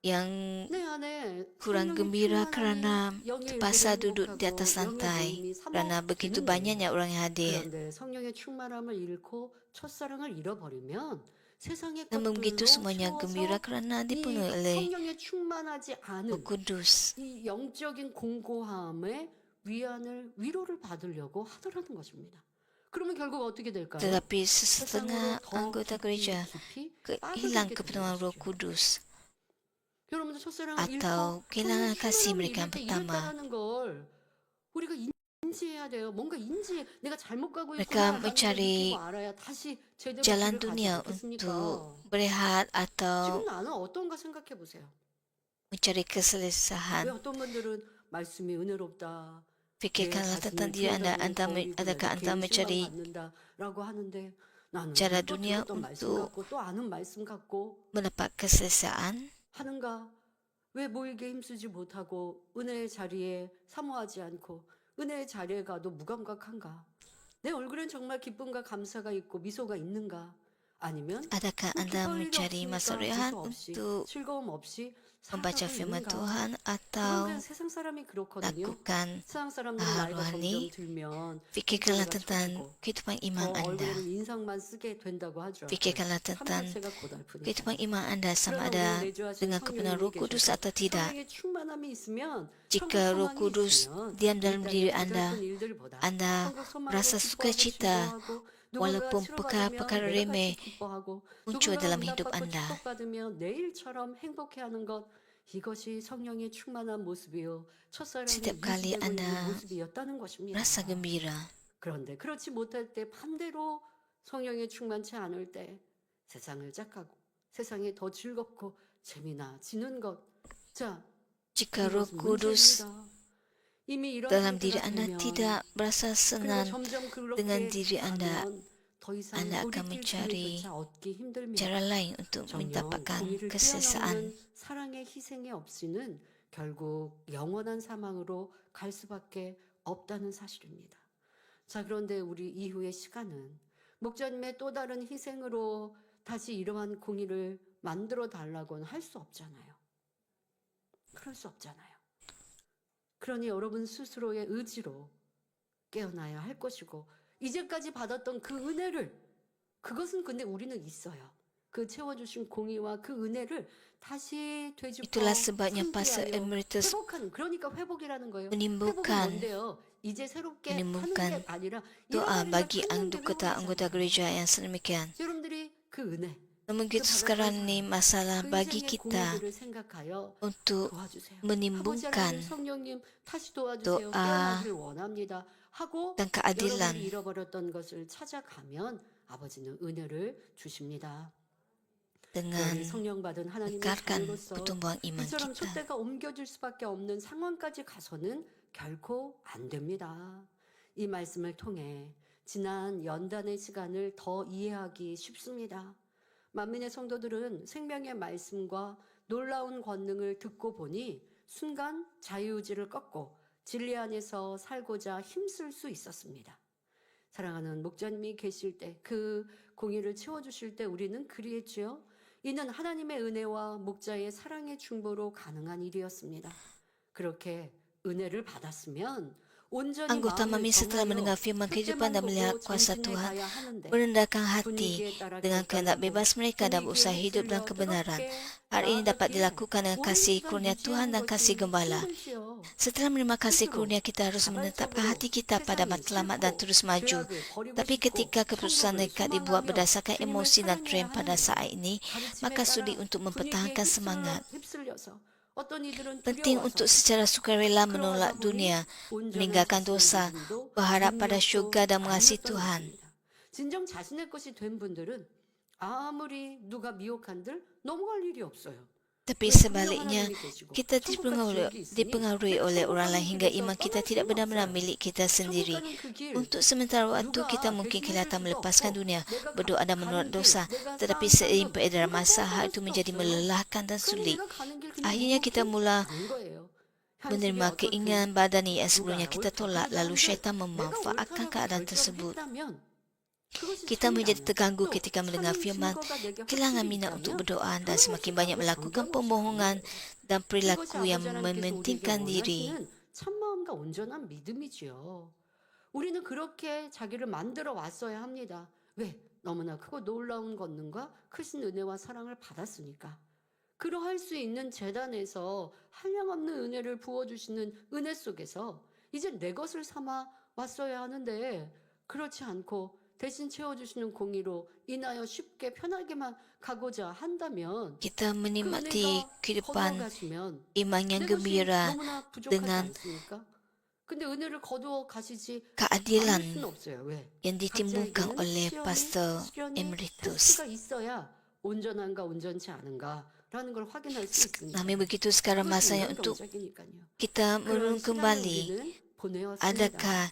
yang 내 안에 kurang 성령이 gembira 충만하니 karena 영의 terpaksa 일들이 duduk di atas 행복하고 영의 lantai 모임이 karena begitu 사모되는데 banyaknya orang yang hadir. 그런데 성령의 충만함을 잃고 첫사랑을 잃어버리면 세상의 Namun begitu 것들로 semuanya gembira 채워서 karena 이 dipenuhi oleh 성령에 충만하지 Roh 않은 Kudus. 이 영적인 공고함의 위로를 받으려고 하더라는 것입니다. 그러면 결국 어떻게 될까요? Tetapi 세상으로 setengah 더 anggota gereja 깊이 hilang 빠져들게 되는 kepenuhan Roh 것이죠. Kudus 여러분들 첫사랑을 잃고 atau kehilangan 성령 kasih 충만함을 mereka 잃을 yang 때 pertama. 잃었다라는 걸 우리가 인지해야 돼요. 뭔가 인지해. 내가 잘못 가고 Mereka 있구나 하는 걸 mencari 느끼고 알아야 다시 제대로 jalan 길을 가지 dunia 않겠습니까? untuk berehat atau 지금 나는 어떤가 생각해 보세요. mencari 왜 keselesahan. 어떤 분들은 말씀이 은혜롭다. 내 Fikirkanlah tentang 자신을 diri Anda, 피해다니는 거울이 adakah 보면서 Anda 개인 mencari 신방받는다라고 하는데 나는 cara 또 dunia 들었던 말씀 untuk 같고 또 아는 말씀 같고 mendapat keselesaan? 하는가? 왜 모이게 힘쓰지 못하고 은혜의 자리에 사모하지 않고 은혜의 자리에 가도 무감각한가? 내 얼굴엔 정말 기쁨과 감사가 있고 미소가 있는가? 아니면 Adakah 뭐 Anda 기뻐할 일이 mencari 없으니까 masurihan 미소 없이 untuk 즐거움 없이 membaca 살아가고 firman 있는가? Tuhan 그건 atau 그냥 세상 사람이 그렇거든요. lakukan 세상 사람들은 나이가 점점 rohani? 들면 Fikirkanlah 몸뚱이가 tentang 처지고 kehidupan 더 iman Anda. 얼굴에는 인상만 쓰게 된다고 하죠. 왜? Fikirkanlah 하면 tentang 제가 고달프니까. kehidupan iman Anda sama 그러나 우리를 ada 내주하신 dengan kebenaran 성령님이 Roh Kudus 계셔서 atau tidak. 성령의 충만함이 있으면 천국 Jika Roh 소망이 Kudus 있으면 diam 이 dalam 땅의 diri 고달픈 일들보다 Anda 천국 소망으로 merasa 기뻐하고 sukacita 즐거워하고 누군가가 walaupun 치료받으면 perkara-perkara 내가 같이 remeh 기뻐하고 muncul 누군가가 dalam hidup 응답받고 Anda. 축복받으면 내일처럼 행복해하는 것 이것이 성령의 충만한 모습이요 첫사랑이 Setiap kali 유지되고 있는 Anda 모습이었다는 것입니다. merasa gembira, 그런데 그렇지 못할 때 반대로 성령에 충만치 않을 때 세상을 짝하고 세상이 더 즐겁고 재미나지는 것. 자, jika Roh 이것은 Kudus 문제입니다. 이미 이런 dalam diri 상태가 Anda 되면 tidak merasa 그리고 senang 점점 dengan 그렇게 diri Anda, 가면 더 이상 Anda akan 돌이킬 mencari 기회조차 얻기 힘듭니다. cara lain untuk 정녕 mendapatkan 공의를 kesesaan. 뛰어넘는 사랑의 희생이 없이는 결국 영원한 사망으로 갈 수밖에 없다는 사실입니다. 자, 그런데 우리 이후의 시간은 목자님의 또 다른 희생으로 다시 이러한 공의를 만들어 달라고는 할 수 없잖아요. 그럴 수 없잖아요. 그러니 여러분 스스로의 의지로 깨어나야 할 것이고 이제까지 받았던 그 은혜를 그것은 근데 우리는 있어요. 그 채워주신 공의와 그 은혜를 다시 되짚어 Itulah sebabnya Pastor 상기하여 Emeritus 회복하는 그러니까 회복이라는 거예요. 회복은 menimbulkan 뭔데요? 이제 새롭게 하는 menimbulkan 게 아니라 doa 잃어버린 걸 bagi 찾는 게 anggota 회복이잖아요. gereja yang sedemikian. 여러분들이 그 은혜, Namun 그 gitu 받았던 sekarang 사랑, ni masalah 그 bagi 희생의 kita 공의들을 생각하여 untuk 도와주세요. 아버지 하나님 menimbulkan 성령님 다시 도와주세요. doa 깨어나기를 원합니다. 하고 dan keadilan 여러분들이 잃어버렸던 것을 찾아가면 아버지는 은혜를 주십니다. dengan 그러니 성령 받은 하나님의 meningkatkan 자녀로서 pertumbuhan iman 이처럼 kita. 촛대가 옮겨질 수밖에 없는 상황까지 가서는 결코 안 됩니다. 이 말씀을 통해 지난 연단의 시간을 더 이해하기 쉽습니다. 만민의 성도들은 생명의 말씀과 놀라운 권능을 듣고 보니 순간 자유의지를 꺾고 진리 안에서 살고자 힘쓸 수 있었습니다. 사랑하는 목자님이 계실 때 그 공의를 채워주실 때 우리는 그리했지요. 이는 하나님의 은혜와 목자의 사랑의 중보로 가능한 일이었습니다. 그렇게 은혜를 받았으면 온전히 Anggota 마음을 Mami setelah mendengar 정하여 firman kehidupan 그때만 dan melihat 보고 kuasa 전진해 Tuhan, 가야 하는데 merendahkan hati 분위기에 따라 dengan kehendak 결단하고 bebas mereka dan berusaha 분위기에 hidup dalam 휩쓸려 kebenaran. 뜨겁게 Hal ini dapat 나아가기에 dilakukan dengan 오랜 kasih 시간 kurnia Tuhan 유지하는 dan kasih 것이 gembala. 힘들지요. Setelah menerima kasih 스스로 kurnia, kita harus menetapkan 자발적으로 hati kita pada 세상이 matlamat dan 싫고 terus maju. 죄악을 버리고 Tapi 싶고 ketika keputusan 천국을 nekat dibuat 소망하며 berdasarkan 주님을 emosi dan 사랑해야 tren pada 하는데 saat ini, 가르침에 maka 따라 sulit untuk 분위기에 mempertahankan semangat. 휩쓸려서 어떤 이들은 Penting 두려워서 untuk secara sukarela 그러하다 menolak 보니 dunia, 온전한 meninggalkan 자신의 dosa, 믿음도 berharap pada 능력도 syurga dan mengasihi 아니었던 Tuhan. 것입니다. 진정 자신의 것이 된 분들은 아무리 누가 미혹한들 넘어갈 일이 없어요. Tapi 왜 성령 sebaliknya, 하나님이 계시고 kita 천국과 지옥이 있으니 dipengaruhi 내가 oleh 천국 orang 가는 lain hingga 길에서 iman kita 떠날 tidak 수는 benar-benar 없어요. milik kita 천국 sendiri. 가는 그 길, Untuk sementara waktu kita 누가 mungkin 대신해 줄 kelihatan 수도 melepaskan 없고 dunia, 내가 berdoa dan menolak 가는 길, dosa, 내가 tetapi 쌓은 seiring 상급, peredaran 누가 masa, 빼앗을 hal itu 수 menjadi 없어요. melelahkan dan 그러니 sulit. 내가 가는 길 그냥 Akhirnya kita mula 간 거예요. 현실의 menerima 어떤 그 keinginan badani yang sebelumnya 누가 kita 옳다 tolak, 그러지 lalu 않은데 syaitan 내가 memanfaatkan 옳다라고 keadaan tersebut. 결정했다면 그것이 Kita menjadi 참이라면 terganggu 또 ketika mendengar 참인 firman, 증거가 내게 kehilangan 확실히 minat untuk 있다면 berdoa dan 그런 semakin 것이 banyak 나도 melakukan 상관없이 pembohongan 가는 거예요. dan 이것이 perilaku yang 아버지 하나님께서 우리에게 mementingkan diri. 원하시는 참마음과 온전한 믿음이지요. 우리는 그렇게 자기를 만들어 왔어야 합니다. 왜? 너무나 크고 놀라운 권능과 크신 은혜와 사랑을 받았으니까. 그러할 수 있는 재단에서 한량없는 은혜를 부어주시는 은혜 속에서 이제 내 것을 삼아 왔어야 하는데 그렇지 않고 대신 채워주시는 공의로 인하여 쉽게 편하게만 가고자 한다면 Kita 그 menikmati 은혜가 kehidupan 거두어가시면 iman yang 내 것이 gembira 너무나 부족하지 dengan 않습니까? 근데 은혜를 거두어 가시지 않을 keadilan 수는 없어요. 왜? yang ditimbulkan 각자에게는 oleh 시험이 Pastor 시련이 Emeritus. 테스트가 있어야 온전한가 온전치 않은가라는 걸 확인할 수 있으니까. Namun begitu sekarang 그것이 masanya 인간 untuk 동작이니까요. kita 그런 merunung 시간을 kembali, 우리는 보내었습니다. adakah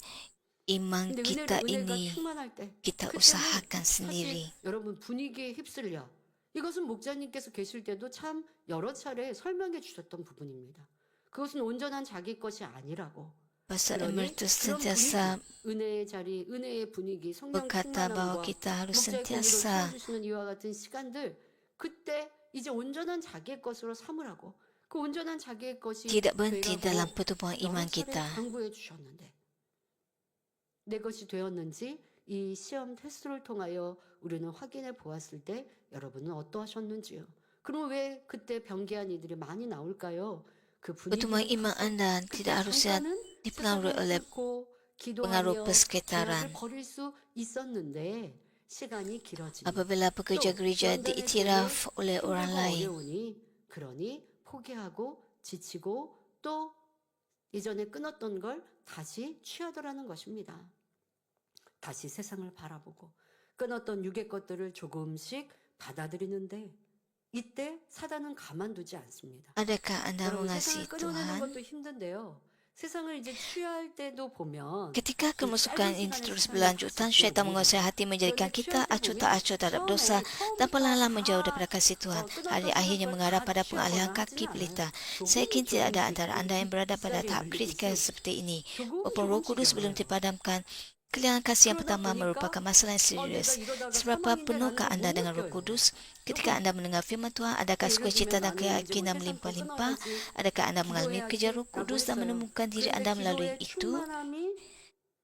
iman 근데 kita 은혜가 ini 충만할 때 kita 그때는 usahakan 사실 sendiri. 여러분 분위기에 휩쓸려 이것은 목자님께서 계실 때도 참 여러 차례 설명해 주셨던 부분입니다. 그것은 온전한 자기 것이 아니라고 Pastor 그러니 Emeritus 그런 분위기, sentiasa 은혜의 자리, 은혜의 분위기, 성령 berkata bahwa 충만함과 kita harus 목자의 공의로 sentiasa 채워주시는 이와 같은 시간들, 그때 이제 온전한 자기의 것으로 삼으라고. 그 온전한 자기의 것이 tidak berhenti 되라고 dalam pertumbuhan 여러 iman 차례 kita. 강구해 주셨는데 내 것이 되었는지 이 시험 테스트를 통하여 우리는 확인해 보았을 때 여러분은 어떠하셨는지요? 그럼 왜 그때 변개한 이들이 많이 나올까요? 그 Pertumbuhan 분위기를 iman 타서 Anda 그때 tidak harusnya 잠깐은 dipengaruhi 세상을 oleh 뚫고 pengaruh 기도하며 persekitaran. 죄악을 버릴 수 있었는데 시간이 길어지니 Apabila pekerja 또 gereja 연단의 때에 diiktiraf oleh orang 힘들고 lain, 어려우니 그러니 포기하고 지치고 또 예전에 끊었던 걸 다시 취하더라는 것입니다. 다시 세상을 바라보고 끊었던 육의 것들을 조금씩 받아들이는데 이때 사단은 가만두지 않습니다. adakah Anda 여러분 mengasihi 세상을 끊어내는 Tuhan? 것도 힘든데요. 세상을 이제 취할 때도 보면 Ketika 그 kemusukan 짧은 ini 시간에 terus 세상에 berlanjut, 다시 syaitan 들어옵니다. menguasai hati menjadikan 그런데 kita 취할 때 acuh 보면 tak acuh terhadap dosa dan 처음부터 perlahan-lahan menjauh 다 daripada kasih Tuhan. Hari 끊었던 akhirnya 걸 mengarah 다 pada 취하거나 pengalihan 하지는 kaki 않아요. pelita. Saya yakin tidak ada 조금씩 antara Anda yang berada pada tahap kritikal 올리듯이 seperti ini. 조금 Walaupun Roh Kudus belum 열어요. dipadamkan, kehilangan kasih yang 그러다 pertama 보니까 merupakan masalah yang 내가 serius. 이러다가 Seberapa 사망인데라는 penuhkah 걸 Anda 못 dengan Roh 느껴요. Kudus? Ketika 조금. Anda mendengar firman Tuhan, adakah 예를 sukacita 들면 dan 나는 이제 뭐 keyakinan 세상 거 melimpah-limpah? 끊어야지, Adakah Anda mengalami kerja Roh 기도해야지라고 Kudus dan 했어요. menemukan diri 그런데 Anda melalui 기도의 itu? 충만함이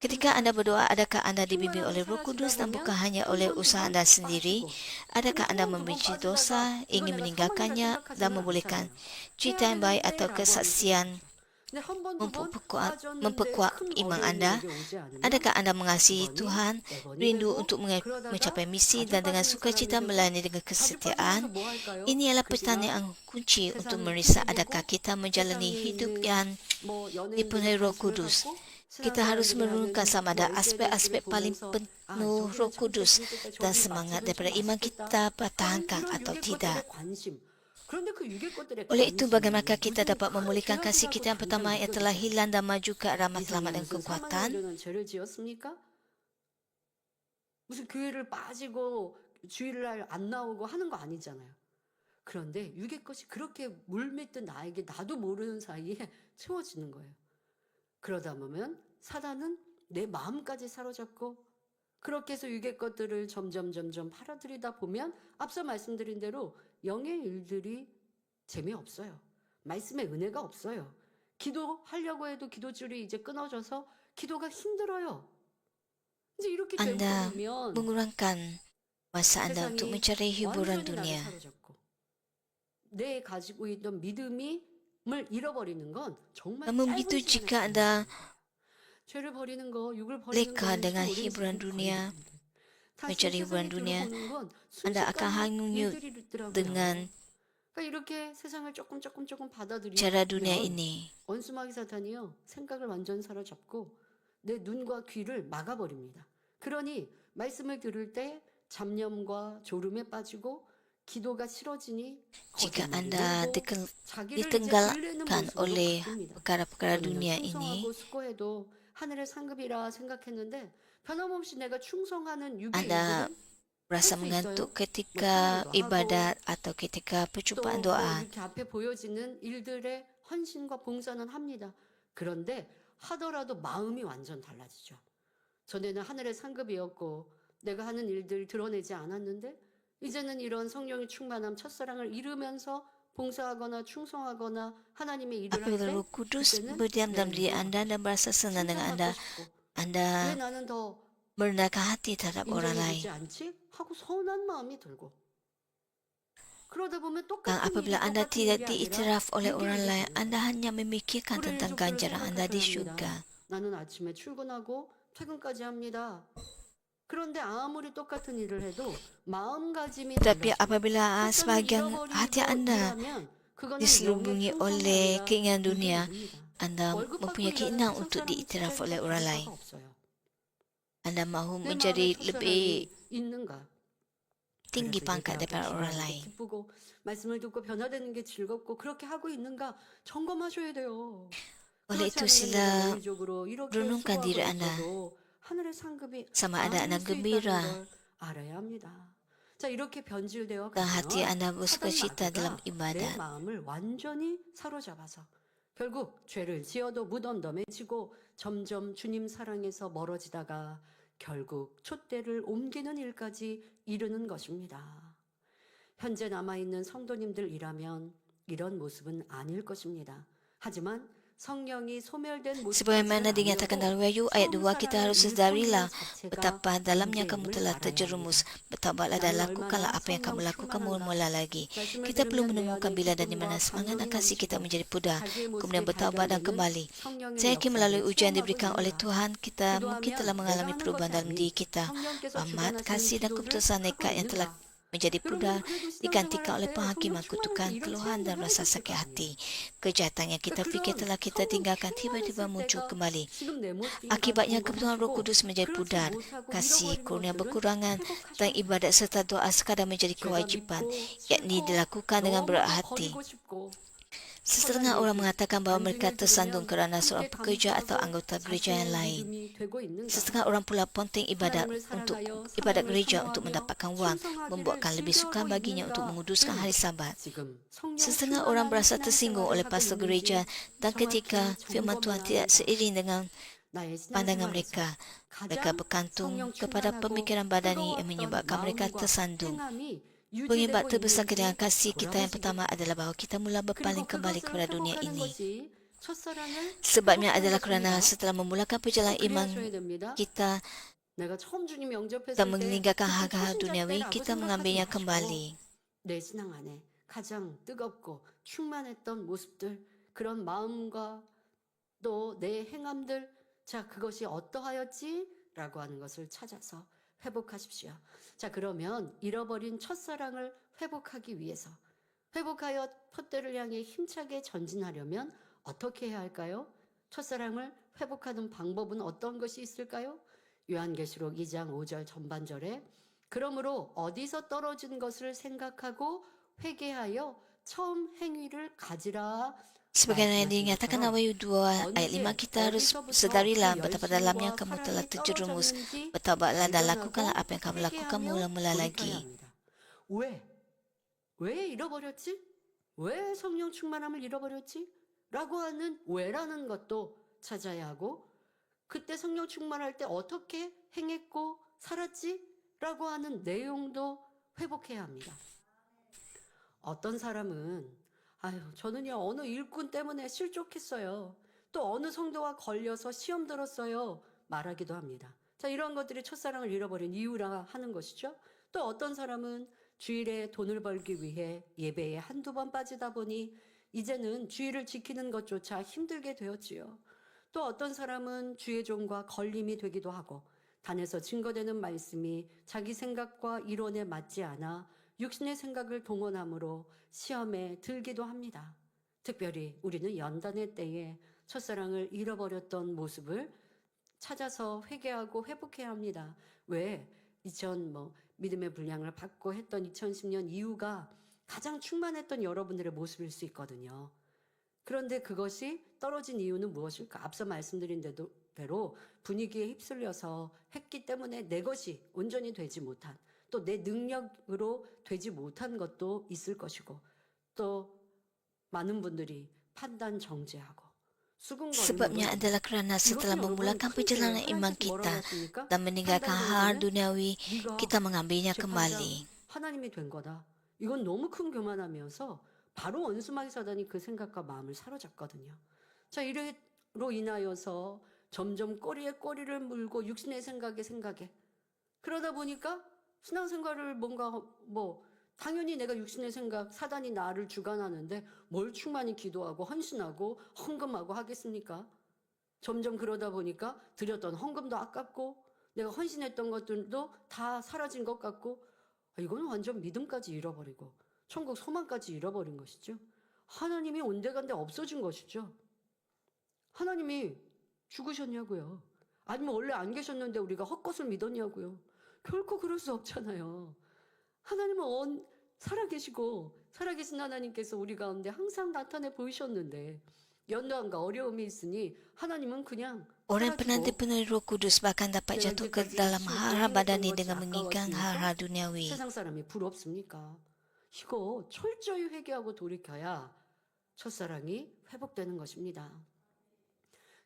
Ketika Anda berdoa, adakah Anda dibimbing 충만함이 oleh Roh 사라지다 Kudus dan 보면 bukan hanya 한 oleh 번, 두 usaha 번 Anda sendiri? 빠지고 Adakah 근데 한 Anda 번, 두 번 membenci 빠지다가 dosa, 이거 ingin 내가 사망이다 meninggalkannya, dan 생각하지는 membolehkan 않잖아요. cerita 해야 yang baik atau 되는데라고 하는 kesaksian 생각이죠. 근데 한 번, 두 번 빠졌는데 memperkuat 큰 iman 어려움이 Anda? 내게 오지 않으면 Adakah Anda mengasihi 두 번이, Tuhan, 네 번이 rindu 되고 untuk 그러다가 mencapai misi, 자주 dan dengan 빠지는 sukacita 사람이 되고 melayani dengan 자주 kesetiaan? 빠지면서 뭐 할까요? Ini adalah 그 pertanyaan 시간 kunci untuk 세상을 merisa 핑계대고 adakah kita menjalani 세상에 hidup 있는 yang 뭐 dipenuhi 연예인들의 Roh 관심을 Kudus. 갖고 Kita harus 신앙사람들이 merenungkan 하는 sama 뭐 ada SNS를 aspek-aspek paling 보면서 아 penuh 저기는 Roh 참 Kudus 재밌을 때 dan 저기 semangat 맛집은 참 daripada iman 맛있겠다 kita 하는 pertahankan 그런 atau 육의 tidak. 것들의 관심. 그런데 그 육의 것들의 Oleh itu, 관심이 bagaimana kita 무슨 dapat 큰 memulihkan kasih 죄악이라고 kita yang 당장 pertama yang telah 느껴지잖아요. hilang dan maju ke arah matlamat 인생이 dan 무슨 사망에 kekuatan? 이르는 죄를 지었습니까? 무슨 교회를 빠지고 주일날 안 나오고 하는 거 아니잖아요. 그런데 육의 것이 그렇게 물밀듯 나에게 나도 모르는 사이에 채워지는 거예요. 그러다 보면 사단은 내 마음까지 사로잡고 그렇게 해서 육의 것들을 점점 팔아들이다 보면 앞서 말씀드린 대로 영의 일들이 재미없어요. 말씀의 은혜가 없어요. 기도하려고 해도 기도줄이 이제 끊어져서 기도가 힘들어요. 이제 이렇게 Anda 되면 mengurangkan masa Anda untuk 세상이 mencari hiburan 완전히 나를 dunia. 사로잡고 내 가지고 있던 믿음을 잃어버리는 건 정말 Namun 짧은 begitu 시간에 jika 가는 Anda 겁니다. 죄를 버리는 거, 육을 버리는 leka 거는 참 dengan 오랜 hiburan 시간 dunia, 걸리는데 다시 mencari hiburan 세상에 dunia, 들어오는 건 Anda akan 순식간에 hanyut 일들이 있더라고요. dengan 그러니까 이렇게 세상을 조금 cara dunia 받아들이면 ini. 원수마귀 사탄이요 생각을 완전 사로잡고 내 눈과 귀를 막아버립니다. 그러니 말씀을 들을 때 잡념과 졸음에 빠지고 기도가 싫어지니 Jika 거짓말이 Anda 늘고 자기를 이제 ditenggalkan 들리는 모습으로 oleh 바뀝니다. perkara-perkara 전에는 dunia ini, 충성하고 수고해도 하늘의 상급이라 생각했는데 변함없이 내가 충성하는 육의 Anda 일들은 merasa 할수 있어요. mengantuk 뭐 ketika 찬양도 하고 ibadat atau ketika 또 perjumpaan 뭐 doa. 이렇게 앞에 보여지는 일들의 헌신과 봉사는 합니다. 그런데 하더라도 마음이 완전 달라지죠. 전에는 하늘의 상급이었고 내가 하는 일들 드러내지 않았는데 이제는 이런 성령의 충만함 첫사랑을 이루면서 봉사하거나 충성하거나 하나님의 일을 할 Apabila 때 Roh Kudus 그때는 berdiam 내 dalam diri 눈이 Anda dan merasa senang dengan 칭찬받고 Anda, 싶고 왜 Anda 나는 더 merendahkan hati terhadap orang lain. 인정해주지 않지? 하고 서운한 마음이 들고 그러다 보면 Dan 똑같은 apabila Anda 일이 tidak 아니라 diiktiraf oleh 육의 orang 일이 lain, 되는 Anda 거예요. hanya memikirkan 우리 tentang 유족들을 ganjaran Anda di 생각하셔야 syurga. 합니다. 나는 아침에 출근하고 퇴근까지 합니다. 그런데 아무리 똑같은 일을 해도 마음가짐이 Tetapi 달라지고 apabila 패션을 sebahagian hati 잃어버리고 Anda 일하면 그거는 영의 diselubungi 충성이 oleh 아니라 keinginan 육의 dunia, 일입니다. Anda 월급 받고 mempunyai 일하는 keinginan untuk 첫사랑 diiktiraf oleh 직장과 orang 다를 lain. 바가 없어요. Anda mahu 내 마음에 menjadi 첫사랑이 lebih 있는가? tinggi 그래서 pangkat 예배 앞에 daripada orang 기도하는 게 lain. 기쁘고 말씀을 듣고 변화되는 게 즐겁고 그렇게 하고 있는가 점검하셔야 돼요. Oleh 그렇지 itu, 않으면 내가 sila 논리적으로 이렇게 renungkan 수고하고 diri Anda 있어도 하늘의 상급이 sama ada 아닐 Anda 수 있다는 gembira 걸 알아야 합니다. 자 이렇게 변질되어 dan hati 가면 Anda 사단 bersukacita dalam 마귀가 내 ibadat. 마음을 완전히 사로잡아서 결국 죄를 지어도 무덤덤해지고 점점 주님 사랑에서 멀어지다가 결국 촛대를 옮기는 일까지 이르는 것입니다. 현재 남아있는 성도님들이라면 이런 모습은 아닐 것입니다. 하지만 성령이 소멸된 Sebagaimana dinyatakan dalam Wahyu ayat 2, kita harus sedarilah betapa dalamnya kamu telah terjerumus. Bertaubatlah dan lakukanlah apa yang kamu lakukan mula-mula lagi. Kita perlu menemukan bila dan di mana semangat dan kasih kita menjadi pudar, kemudian bertaubat dan kembali. Saya yakin melalui ujian diberikan oleh Tuhan, kita mungkin telah mengalami perubahan dalam diri kita. Rahmat, kasih dan keputusan nekat yang telah menjadi pudar digantikan oleh penghakiman kutukan, keluhan dan rasa sakit hati. Kejahatan yang kita fikir telah kita tinggalkan tiba-tiba muncul kembali. Akibatnya kebutuhan Roh Kudus menjadi pudar, kasih, kurnia berkurangan dan ibadat serta doa sekadar menjadi kewajipan, yakni dilakukan dengan berat hati. Setengah orang mengatakan bahawa mereka tersandung kerana seorang pekerja atau anggota gereja yang lain. Setengah orang pula ponteng ibadat gereja untuk mendapatkan wang, membuatkan lebih sukar baginya untuk menguduskan hari Sabat. Setengah orang berasa tersinggung oleh pastor gereja dan ketika firman Tuhan tidak seiring dengan pandangan mereka, mereka bergantung kepada pemikiran badani yang menyebabkan mereka tersandung. Penyebab terbesar dengan kasih kita yang pertama adalah bahawa kita mula berpaling kembali kepada dunia ini. Sebabnya adalah kerana setelah memulakan perjalanan iman kita dan meninggalkan hal-hal duniawi, kita mengambilnya kembali. 내 신앙 안에 가장 뜨겁고 충만했던 모습들, 그런 마음과 또 내 행함들, 자, 그것이 어떠하였지? 라고 하는 것을 찾아서 회복하십시오. 자, 그러면 잃어버린 첫사랑을 회복하기 위해서, 회복하여 푯대를 향해 힘차게 전진하려면 어떻게 해야 할까요? 첫사랑을 회복하는 방법은 어떤 것이 있을까요? 요한계시록 2장 5절 전반절에 그러므로 어디서 떨어진 것을 생각하고 회개하여 처음 행위를 가지라. Sebagaimana yang dinyatakan dalam Wahyu 2 ayat 5, kita harus sedarilah betapa dalamnya kamu telah terjerumus. Bertaubatlah dan lakukanlah apa yang kamu lakukan mula-mula lagi. 왜 잃어버렸지? 왜 성령 충만함을 잃어버렸지? 라고 하는 왜라는 것도 찾아야 하고, 그때 성령 충만할 때 어떻게 행했고 살았지? 라고 하는 내용도 회복해야 합니다. 어떤 사람은 저는요 어느 일꾼 때문에 실족했어요. 또 어느 성도와 걸려서 시험 들었어요. 말하기도 합니다. 자, 이런 것들이 첫사랑을 잃어버린 이유라 하는 것이죠. 또 어떤 사람은 주일에 돈을 벌기 위해 예배에 한두 번 빠지다 보니 이제는 주일을 지키는 것조차 힘들게 되었지요. 또 어떤 사람은 주의 종과 걸림이 되기도 하고, 단에서 증거되는 말씀이 자기 생각과 이론에 맞지 않아 육신의 생각을 동원함으로 시험에 들기도 합니다. 특별히 우리는 연단의 때에 첫사랑을 잃어버렸던 모습을 찾아서 회개하고 회복해야 합니다. 왜? 믿음의 분량을 받고 했던 2010년 이후가 가장 충만했던 여러분들의 모습일 수 있거든요. 그런데 그것이 떨어진 이유는 무엇일까? 앞서 말씀드린 대로 분위기에 휩쓸려서 했기 때문에 내 것이 온전히 되지 못한, 또 내 능력으로 되지 못한 것도 있을 것이고, 또 많은 분들이 판단 정죄하고 Sebabnya adalah kerana setelah memulakan perjalanan iman kita dan meninggalkan hal duniawi, kita mengambilnya kembali. 하나님이 된 거다. 이건 너무 큰 교만함이어서 바로 원수마귀 사단이 그 생각과 마음을 사로잡거든요. 자, 이래로 인하여서 점점 꼬리에 꼬리를 물고 육신의 생각에 그러다 보니까 신앙생활을 당연히 내가 육신의 생각, 사단이 나를 주관하는데 뭘 충만히 기도하고 헌신하고 헌금하고 하겠습니까? 점점 그러다 보니까 드렸던 헌금도 아깝고 내가 헌신했던 것들도 다 사라진 것 같고, 이거는 완전 믿음까지 잃어버리고 천국 소망까지 잃어버린 것이죠. 하나님이 온데간데 없어진 것이죠. 하나님이 죽으셨냐고요? 아니면 원래 안 계셨는데 우리가 헛것을 믿었냐고요? 결코 그럴 수 없잖아요. 하나님은 살아계신 하나님께서 우리 가운데 항상 나타내 보이셨는데 연단과 어려움이 있으니 하나님은 그냥 Orang penanti penuh Roh Kudus bahkan dapat jatuh ke dalam hal-hal badani dengan menginginkan hal-hal duniawi. 세상 사람이 부럽습니까? 이거 철저히 회개하고 돌이켜야 첫사랑이 회복되는 것입니다.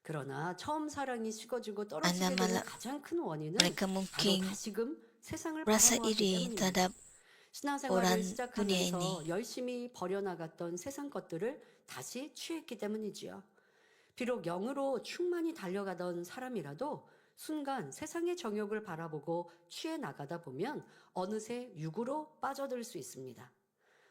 그러나 처음 사랑이 식어지고 Anda 떨어지게 되는 malah 가장 큰 원인은 mereka 바로 mungkin 다시금 세상을 merasa 바라보았기 iri 때문입니다. terhadap 신앙생활을 orang dunia 시작하면서 ini. 열심히 버려나갔던 세상 것들을 다시 취했기 때문이지요. 비록 영으로 충만히 달려가던 사람이라도 순간 세상의 정욕을 바라보고 취해 나가다 보면 어느새 육으로 빠져들 수 있습니다.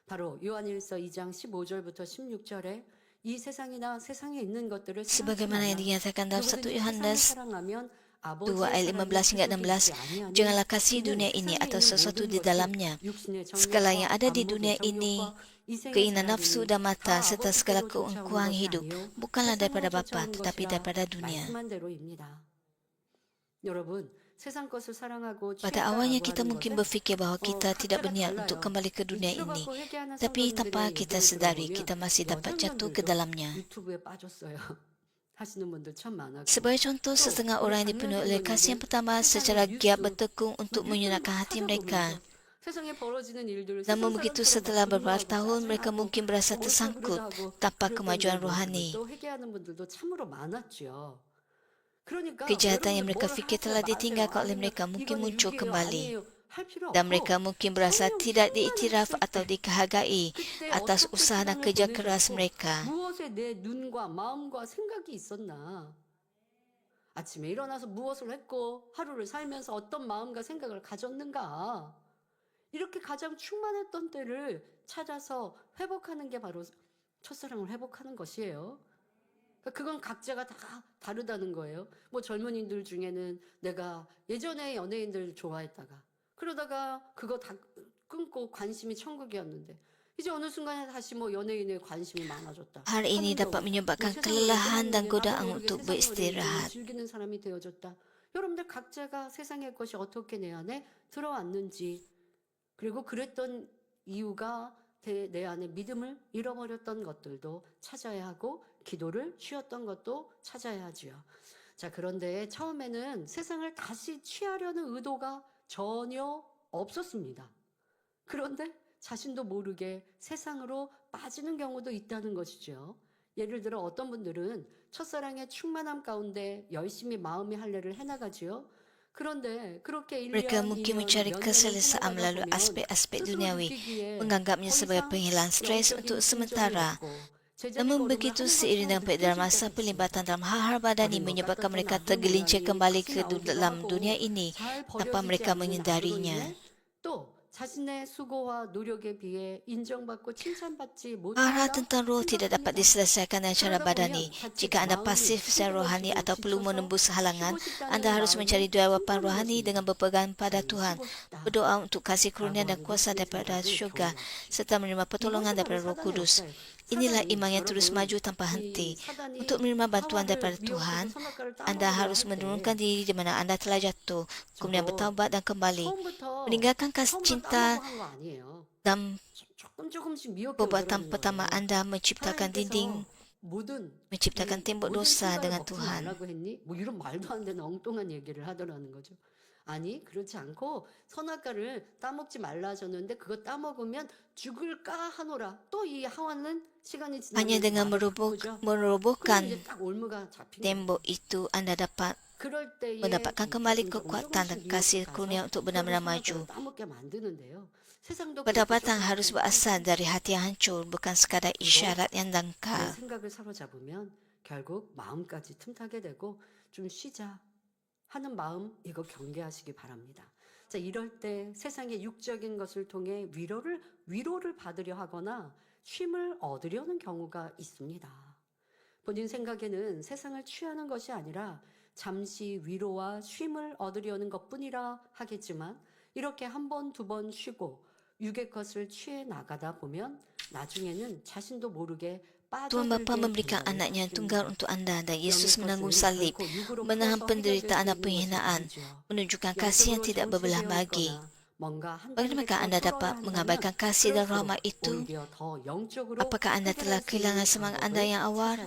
바로 요한일서 2장 15절부터 16절에 이 세상이나 세상에 있는 것들을 Sebagaimana yang dinyatakan dalam 1 누구든지 세상을 Yohanes 사랑하면 2 아버지의 ayat 사랑이 15 hingga 그에게 16, 있지 아니하니 janganlah kasih 이는 dunia ini 세상에 atau 있는 sesuatu 모든 di 것이 dalamnya. 육신의 Segala yang 정욕과 ada di 안목의 dunia ini, 정욕과 이생의 keinginan 죄악이니 nafsu dan mata 다 serta segala 아버지께로 쫓아오는 keungkuan 것이 hidup 아니요 bukanlah daripada 세상으로 Bapa 쫓아오는 tetapi 것이라 daripada dunia. 말씀한 대로입니다. 여러분, 세상 것을 사랑하고 Pada awalnya 취했다라고 kita 하는 mungkin 것은 berfikir bahawa kita tidak 각자가 berniat untuk 달라요. kembali ke 이 dunia ini. 치료받고 회개하는 Tapi tanpa 성도님들의 kita 얘기를 sedari, 들어보면 kita masih dapat jatuh ke 연약년들도 dalamnya. 유튜브에 빠졌어요. 하시는 분들 참 많았고 Sebagai contoh, 또 setengah 우리 orang yang 장로님 dipenuhi oleh kasihan 성도님들 pertama 세상의 secara giat 뉴스, bertekung untuk 뉴스를 menyunatkan 막 hati mereka. 찾아보면서 세상에 벌어지는 일들을 Namun 세상 begitu 사람처럼 막 setelah beberapa 분노하고 tahun, mereka 짜증나고 mungkin berasa 옳다 tersangkut 그르다 하고 tanpa 그랬던 kemajuan 모습을 rohani. 또 회개하는 분들도 참으로 많았죠. 그러니까 Kejahatan yang 여러분들 mereka 뭘 fikir 하세요 telah 마세요 ditinggalkan oleh 아니면 mereka mungkin 이거는 muncul 육이에요 kembali. 아니에요 할 필요 Dan 없고 mereka mungkin berasa 성령 tidak 충만했을 diiktiraf atau 때 dihargai 그때 atas 어떻게 usaha dan 시간을 kerja keras 보내셨고 mereka. 무엇에 내 눈과 마음과 생각이 있었나 아침에 일어나서 무엇을 했고 하루를 살면서 어떤 마음과 생각을 가졌는가 이렇게 가장 충만했던 때를 찾아서 회복하는 게 바로 첫사랑을 회복하는 것이에요. 그러니까 그건 각자가 다 다르다는 거예요. 뭐 젊은이들 중에는 내가 예전에 연예인들 좋아했다가 그러다가 그거 다 끊고 관심이 천국이었는데 이제 어느 순간에 다시 뭐 연예인에 관심이 많아졌다. Hal ini 하는 dapat 경우, menyebabkan 뭐 세상을 kelelahan dan 의존하는 게 godaan 나도 모르게 untuk 세상을 beristirahat. 즐기는 사람이 되어졌다. 여러분들 각자가 세상의 것이 어떻게 내 안에 들어왔는지 그리고 그랬던 이유가 내 안에 믿음을 잃어버렸던 것들도 찾아야 하고 기도를 쉬었던 것도 찾아야 하지요. 자, 그런데 처음에는 세상을 다시 취하려는 의도가 전혀 없었습니다. 그런데 자신도 모르게 세상으로 빠지는 경우도 있다는 것이죠. 예를 들어 어떤 분들은 첫사랑의 충만함 가운데 열심히 마음의 할례를 해나가지요. 그런데 그렇게 1년, Mereka mungkin 2년, mencari 몇 년을 keselesaan 살아가다 melalui 보면 aspek-aspek 스스로 duniawi, 느끼기에 menganggapnya 더 sebagai 이상 penghilang stres 영적인 untuk 진전이 sementara. 없고 제자리 Namun 걸음을 begitu 하는 seiring 것처럼 dengan peredaran 느껴질 masa 때가 pelibatan 있습니다. dalam hal-hal badani 어딘 것 menyebabkan 같았던 mereka 악의 tergelincir 모양이 kembali 다시 ke 나오기도 dalam 하고 dunia ini 잘 tanpa 버려지지 mereka 않는 악으로 menyedarinya. 인해 또 자신의 수고와 노력에 비해 인정받고 칭찬받지 Hal-hal 못한다 tentang roh tidak dapat 생각합니다. diselesaikan dengan cara 그러다 badani. 보면 자칫 Jika anda 마음이 pasif secara rohani 힘들어지고 atau perlu 지쳐서 menembus halangan, 쉬고 anda 싶다는 harus mencari 마음이 jawapan 생기는 rohani dengan 것입니다. berpegang 자, pada 이 Tuhan, 쉬고 싶다 berdoa untuk kasih 라고 karunia dan 하는 kuasa 이 daripada 생각을 syurga, 경외하십시오. serta menerima pertolongan 이것이 바로 daripada Roh 사단의 Kudus. 역사예요. Inilah 사단이 iman yang terus 여러분 maju tanpa 이 henti. 사단이 Untuk menerima bantuan 하와를 daripada Tuhan, 미혹해서 선악과를 anda 따먹으려 harus menurunkan 할때 diri di mana anda telah jatuh, kemudian 저도 bertaubat dan kembali, 처음부터 meninggalkan kasih 처음부터 cinta 따먹고 한 거 아니에요. dan 조금씩 미혹해 perbuatan 오더라는 pertama 거예요. anda menciptakan dinding, 모든 menciptakan tembok 모든 dosa 신발을 dengan 먹지 Tuhan. 말라고 했니? 뭐 이런 말도 안 되는 엉뚱한 얘기를 하더라는 거죠. 아니 그렇지 않고 선악과를 따먹지 말라 하셨는데 그거 따먹으면 죽을까 하노라. 또 이 하와는 시간이 Hanya 지나면 dengan 말을 바꾸죠. 그러면 merobohkan 이제 딱 올무가 잡힌 거예요. tembok itu anda dapat 그럴 때에 mendapatkan kembali kekuatan dan 조금씩 kasih 미혹해 karunia 가서 untuk benar-benar 결국 maju. 선악과를 따먹게 만드는데요. 세상도 Pendapatan 그렇게 harus 조금씩 berasal dari hati yang hancur, bukan sekadar isyarat yang 내 dangkal. 생각을 사로잡으면 결국 마음까지 틈타게 되고 좀 쉬자 하는 마음 이거 경계하시기 바랍니다. 자, 이럴 때 세상의 육적인 것을 통해 위로를 받으려 하거나 쉼을 얻으려는 경우가 있습니다. 본인 생각에는 세상을 취하는 것이 아니라 잠시 위로와 쉼을 얻으려는 것뿐이라 하겠지만 이렇게 한 번, 두 번 쉬고 육의 것을 취해 나가다 보면 나중에는 자신도 모르게 Tuhan Bapa memberikan anaknya yang tunggal untuk anda dan Yesus menanggung salib, menahan penderitaan dan penghinaan, menunjukkan kasih yang tidak berbelah bagi. Bagaimana anda dapat mengabaikan kasih dan rahmat itu? Apakah anda telah kehilangan semangat anda yang awal?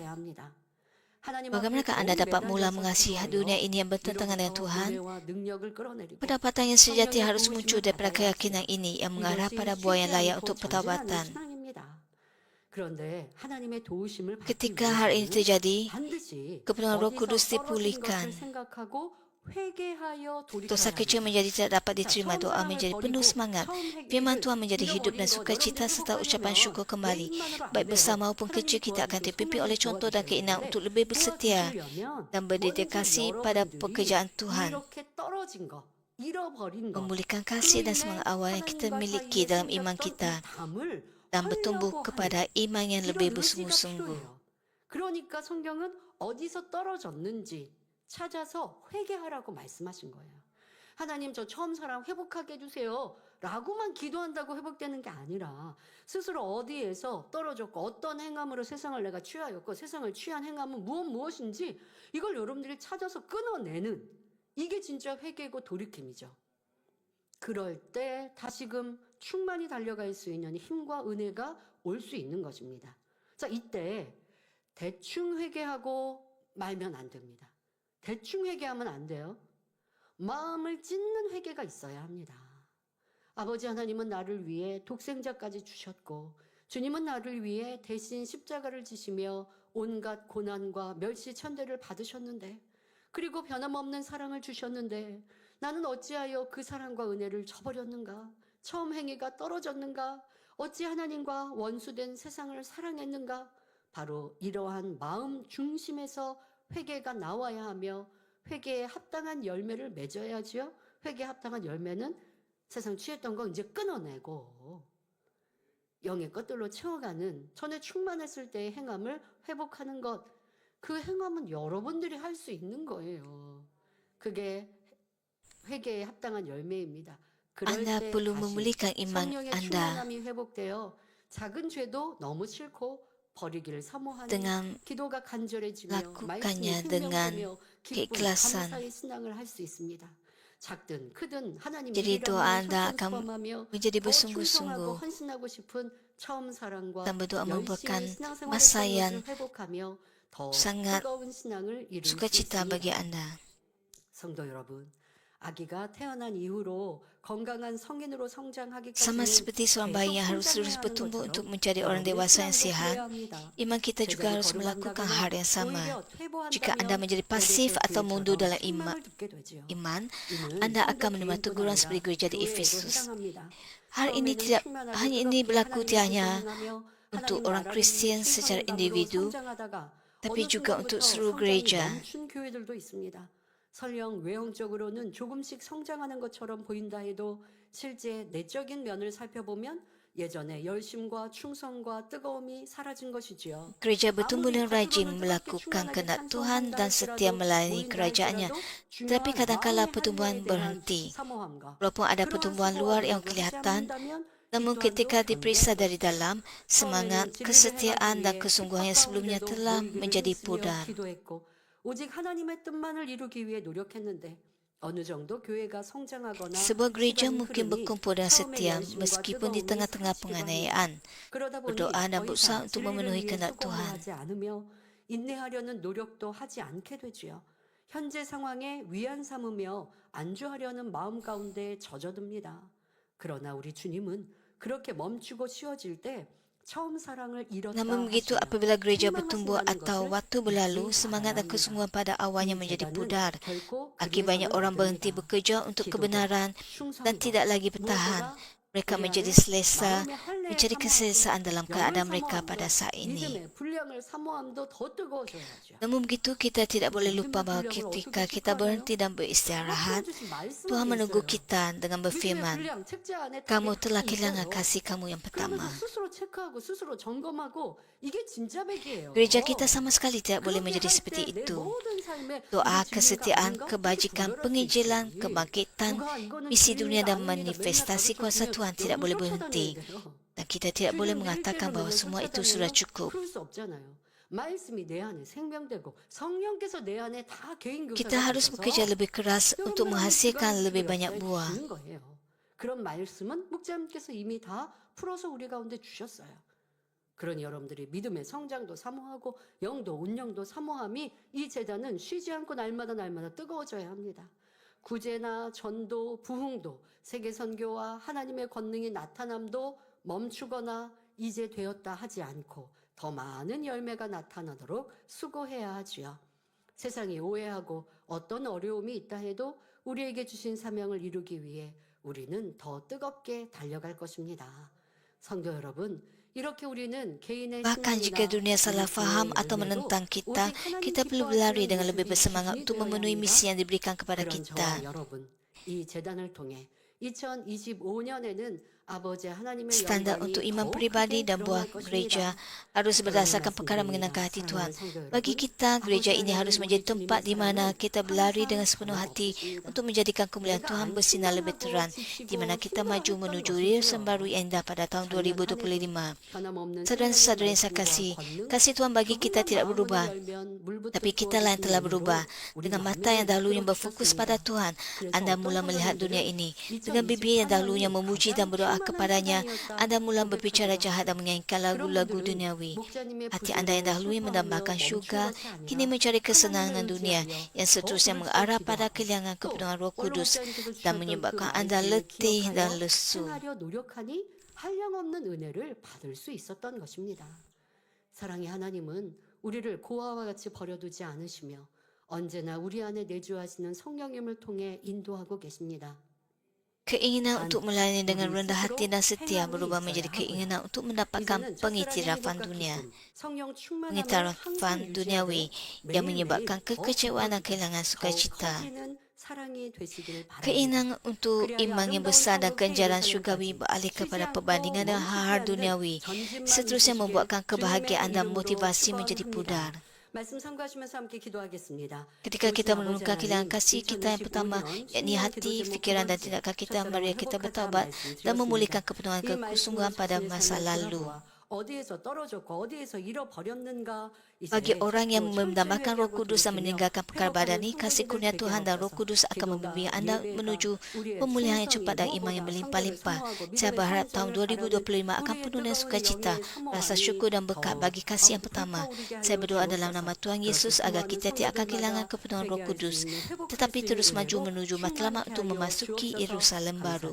Bagaimana anda dapat mula mengasihi dunia ini yang bertentangan dengan Tuhan? Pendapatan yang sejati harus muncul daripada keyakinan ini yang mengarah pada buah yang layak untuk pertobatan. 그런데 하나님의 도우심을 받기 Ketika hal ini 위해서는 terjadi, 반드시 kebenaran Roh 어디서 Kudus 떨어진 dipulihkan. 것을 생각하고 회개하여 Dosa 돌이켜야 kecil 합니다. menjadi tidak dapat 자, diterima, 처음 doa 사랑을 menjadi penuh 버리고 semangat. 처음 Firman 회개를 Tuhan menjadi hidup dan 잃어버린 거 sukacita 여러분들 serta ucapan 회복하려면 syukur 내 kembali. 힘만으로 안 Baik 돼요. besar maupun 하나님이 kecil, kita akan 도와주세요. terpimpin oleh 성령님이 contoh dan 도와주셔야 keinginan 되는데 untuk lebih bersetia 도와주시려면 dan 먼저 berdedikasi pada 여러분들이 pekerjaan Tuhan. 이렇게 떨어진 거, 잃어버린 거, Memulihkan 그로 kasih dan 인해 semangat awal yang kita 하나님과 miliki 사이에 dalam iman 생겼던 이 kita 담을 dan bertumbuh 하려고 kepada 하는 iman yang 이런 lebih 의지가 bersungguh-sungguh. 필요해요. 그러니까 성경은 어디서 떨어졌는지 찾아서 회개하라고 말씀하신 거예요. 하나님 저 처음 사랑 회복하게 해주세요 라고만 기도한다고 회복되는 게 아니라 스스로 어디에서 떨어졌고 어떤 행함으로 세상을 내가 취하였고 세상을 취한 행함은 무엇인지 이걸 여러분들이 찾아서 끊어내는 이게 진짜 회개고 돌이킴이죠. 그럴 때 다시금 충만히 달려갈 수 있는 힘과 은혜가 올 수 있는 것입니다. 자, 이때 대충 회개하고 말면 안 됩니다. 대충 회개하면 안 돼요. 마음을 찢는 회개가 있어야 합니다. 아버지 하나님은 나를 위해 독생자까지 주셨고 주님은 나를 위해 대신 십자가를 지시며 온갖 고난과 멸시천대를 받으셨는데 그리고 변함없는 사랑을 주셨는데 나는 어찌하여 그 사랑과 은혜를 저버렸는가? 처음 행위가 떨어졌는가? 어찌 하나님과 원수된 세상을 사랑했는가? 바로 이러한 마음 중심에서 회개가 나와야 하며 회개에 합당한 열매를 맺어야지요. 회개에 합당한 열매는 세상 취했던 거 이제 끊어내고 영의 것들로 채워가는 전에 충만했을 때의 행함을 회복하는 것. 그 행함은 여러분들이 할 수 있는 거예요. 그게 회개에 합당한 열매입니다. 그럴 Anda 때 perlu 다시 memulihkan iman 성령의 Anda 충만함이 회복되어 작은 죄도 너무 싫고 버리기를 사모하는 dengan 기도가 간절해지며 말씀이 lakukannya dengan 생명되며 기쁨, keikhlasan. 감사의 신앙을 할 수 있습니다. 작든 크든 하나님 Jadi 일이라는 doa Anda 소원 akan 포함하며 menjadi 더 충성하고 bersungguh-sungguh 헌신하고 싶은 처음 사랑과 dan berdoa merupakan 열심히 신앙생활했던 masa yang 것을 회복하며 더 sangat 뜨거운 신앙을 이룰 수 sukacita bagi 있습니다. Anda. 성도 여러분, 아기가 태어난 이후로 건강한 성인으로 Sama 성장하기까지는 seperti seorang bayi yang harus terus bertumbuh untuk menjadi orang dewasa yang sihat, iman kita juga harus melakukan hal yang sama. Jika Anda menjadi pasif atau mundur dalam iman, Anda akan menerima teguran seperti gereja di Efesus. Hal ini tidak hanya ini berlaku hanya untuk orang Kristian secara individu, tapi juga untuk seluruh gereja. 설령 외형적으로는 조금씩 성장하는 것처럼 보인다 해도 실제 내적인 면을 살펴보면 예전에 열심과 충성과 뜨거움이 사라진 것이지요. Gereja bertumbuh dan rajin melakukan kehendak Tuhan dan setia melayani kerajaannya. Tetapi kadangkala pertumbuhan berhenti. Walaupun ada pertumbuhan luar yang kelihatan, namun ketika diperiksa dari dalam, semangat, kesetiaan dan kesungguhan yang sebelumnya telah menjadi pudar. 오직 하나님의 뜻만을 이루기 위해 노력했는데 어느 정도 교회가 성장하거나 Sebuah gereja mungkin berkumpul dengan setia meskipun di tengah-tengah penganiayaan. Berdoa dan berusaha untuk memenuhi kehendak Tuhan. 인내하려는 노력도 하지 않게 되지요. 현재 상황에 위안 삼으며 안주하려는 마음 가운데 젖어듭니다. 그러나 우리 주님은 그렇게 멈추고 쉬어질 때 처음 사랑을 잃었다 Namun begitu 하시며 apabila gereja bertumbuh 실망하신다는 atau 것을 waktu berlalu, 잊지 semangat dan 말아야 kesungguhan 합니다. pada awalnya 이 menjadi 재단은 pudar. 결코 Akibatnya 그리에서는 orang 안 berhenti 됩니다. bekerja untuk 기도도, kebenaran dan 충성도, tidak lagi bertahan. 무엇보다 Mereka 우리 menjadi 안에 selesa, 마음의 할례를 mencari keselesaan 사모하고 dalam 영을 keadaan mereka pada 사모함과 saat ini. 믿음의 분량을 사모함도 더 뜨거워져야죠. Namun begitu, kita tidak boleh 믿음의 lupa bahawa 분량을 ketika 어떻게 kita 체크하나요? berhenti dan beristirahat, 주신 말씀이 Tuhan menunggu 있어요. kita dengan 믿음의 berfirman, 분량 책자 안에 kamu 다 telah kehilangan 있어요. kasih kamu yang pertama. 그러면서 스스로 체크하고 스스로 점검하고 이게 진짜 백이에요. Gereja kita sama sekali tidak boleh 그렇게 menjadi 할 seperti 때 내 itu. 모든 삶에 Doa, 이게 진리가 kesetiaan, 아닌가? kebajikan, 이렇게 penginjilan, 분별할 수 있지. kebangkitan, 누가 이거는 misi dunia 진리가 dan 아닙니다. manifestasi 맨날 kuasa 가르쳐주면 Tuhan tidak 여러분 boleh 쫓아다녀야 berhenti. 돼요. Dan kita tidak boleh 주님 mengatakan 일대일로 bahawa 맨날 semua itu 쫓아다니면 sudah cukup. 그럴 수 없잖아요. 말씀이 내 안에 생명되고 성령께서 내 안에 다 개인 Kita 교사가 harus 되셔서 bekerja lebih keras untuk 여러분 안에 menghasilkan lebih 들어가는 banyak 필요가 buah. 있는 거예요. 그런 말씀은 목자님께서 이미 다 풀어서 우리 가운데 주셨어요. 그러니 여러분들이 믿음의 성장도 사모하고 영도 운영도 사모함이 이 제단은 쉬지 않고 날마다 뜨거워져야 합니다. 구제나 전도, 부흥도, 세계 선교와 하나님의 권능이 나타남도 멈추거나 이제 되었다 하지 않고 더 많은 열매가 나타나도록 수고해야 하지요. 세상이 오해하고 어떤 어려움이 있다 해도 우리에게 주신 사명을 이루기 위해 우리는 더 뜨겁게 달려갈 것입니다. 성도 여러분, 이렇게 우리는 개인의 Bahkan jika dunia salah faham atau menentang kita, kita perlu berlari dengan lebih bersemangat untuk memenuhi misi yang diberikan kepada 그런 kita. 저와 여러분, 이 재단을 통해 2025년에는 아버지 하나님의 Standar 영광이 untuk imam 더욱 pribadi 크게 dan buah 드러날 gereja 것입니다. harus berdasarkan perkara mengenangkan hati Tuhan. Bagi kita, gereja ini harus menjadi tempat di mana kita berlari dengan sepenuh hati untuk menjadikan kemuliaan Tuhan bersinar lebih terang, di mana kita maju menuju Yerusalem baru yang indah pada tahun 2025. Saudara-saudara yang saya kasih, kasih Tuhan bagi kita tidak berubah, tapi kita lah yang telah berubah. Dengan mata yang dahulunya berfokus pada Tuhan, anda mula melihat dunia ini. Dengan bibir yang dahulunya memuji dan berdoa kepadanya, anda mula berbicara jahat dan menyanyikan lagu-lagu duniawi. Hati anda yang dahulunya mendambakan syurga, kini mencari kesenangan dunia yang seterusnya mengarah pada kehilangan kepenuhan Roh Kudus dan menyebabkan anda letih dan lesu. 노력하니 한량없는 은혜를 받을 수 있었던 것입니다. 사랑의 하나님은 우리를 고아와 같이 버려두지 않으시며 언제나 우리 안에 내주하시는 성령님을 통해 인도하고 계십니다. Keinginan untuk melayani dengan rendah hati dan setia berubah menjadi keinginan untuk mendapatkan pengiktirafan dunia, pengiktirafan duniawi yang menyebabkan kekecewaan dan kehilangan sukacita. Keinginan untuk iman yang besar dan kejaran syurgawi beralih kepada perbandingan dengan hal-hal duniawi, seterusnya membuatkan kebahagiaan dan motivasi menjadi pudar. Ketika kita menemukan kehilangan kasih kita yang pertama, yakni hati, fikiran dan tindakan kita, mari kita bertaubat dan memulihkan kepenuhan kesungguhan pada masa lalu. Bagi orang yang mendambakan Roh Kudus dan meninggalkan perkara badani, kasih kurnia Tuhan dan Roh Kudus akan membimbing anda menuju pemulihan yang cepat dan iman yang berlimpah-limpah. Saya berharap tahun 2025 akan penuh dengan sukacita, rasa syukur dan berkat bagi kasih yang pertama. Saya berdoa dalam nama Tuhan Yesus agar kita tidak akan kehilangan kepenuhan Roh Kudus, tetapi terus maju menuju matlamat untuk memasuki Yerusalem baru.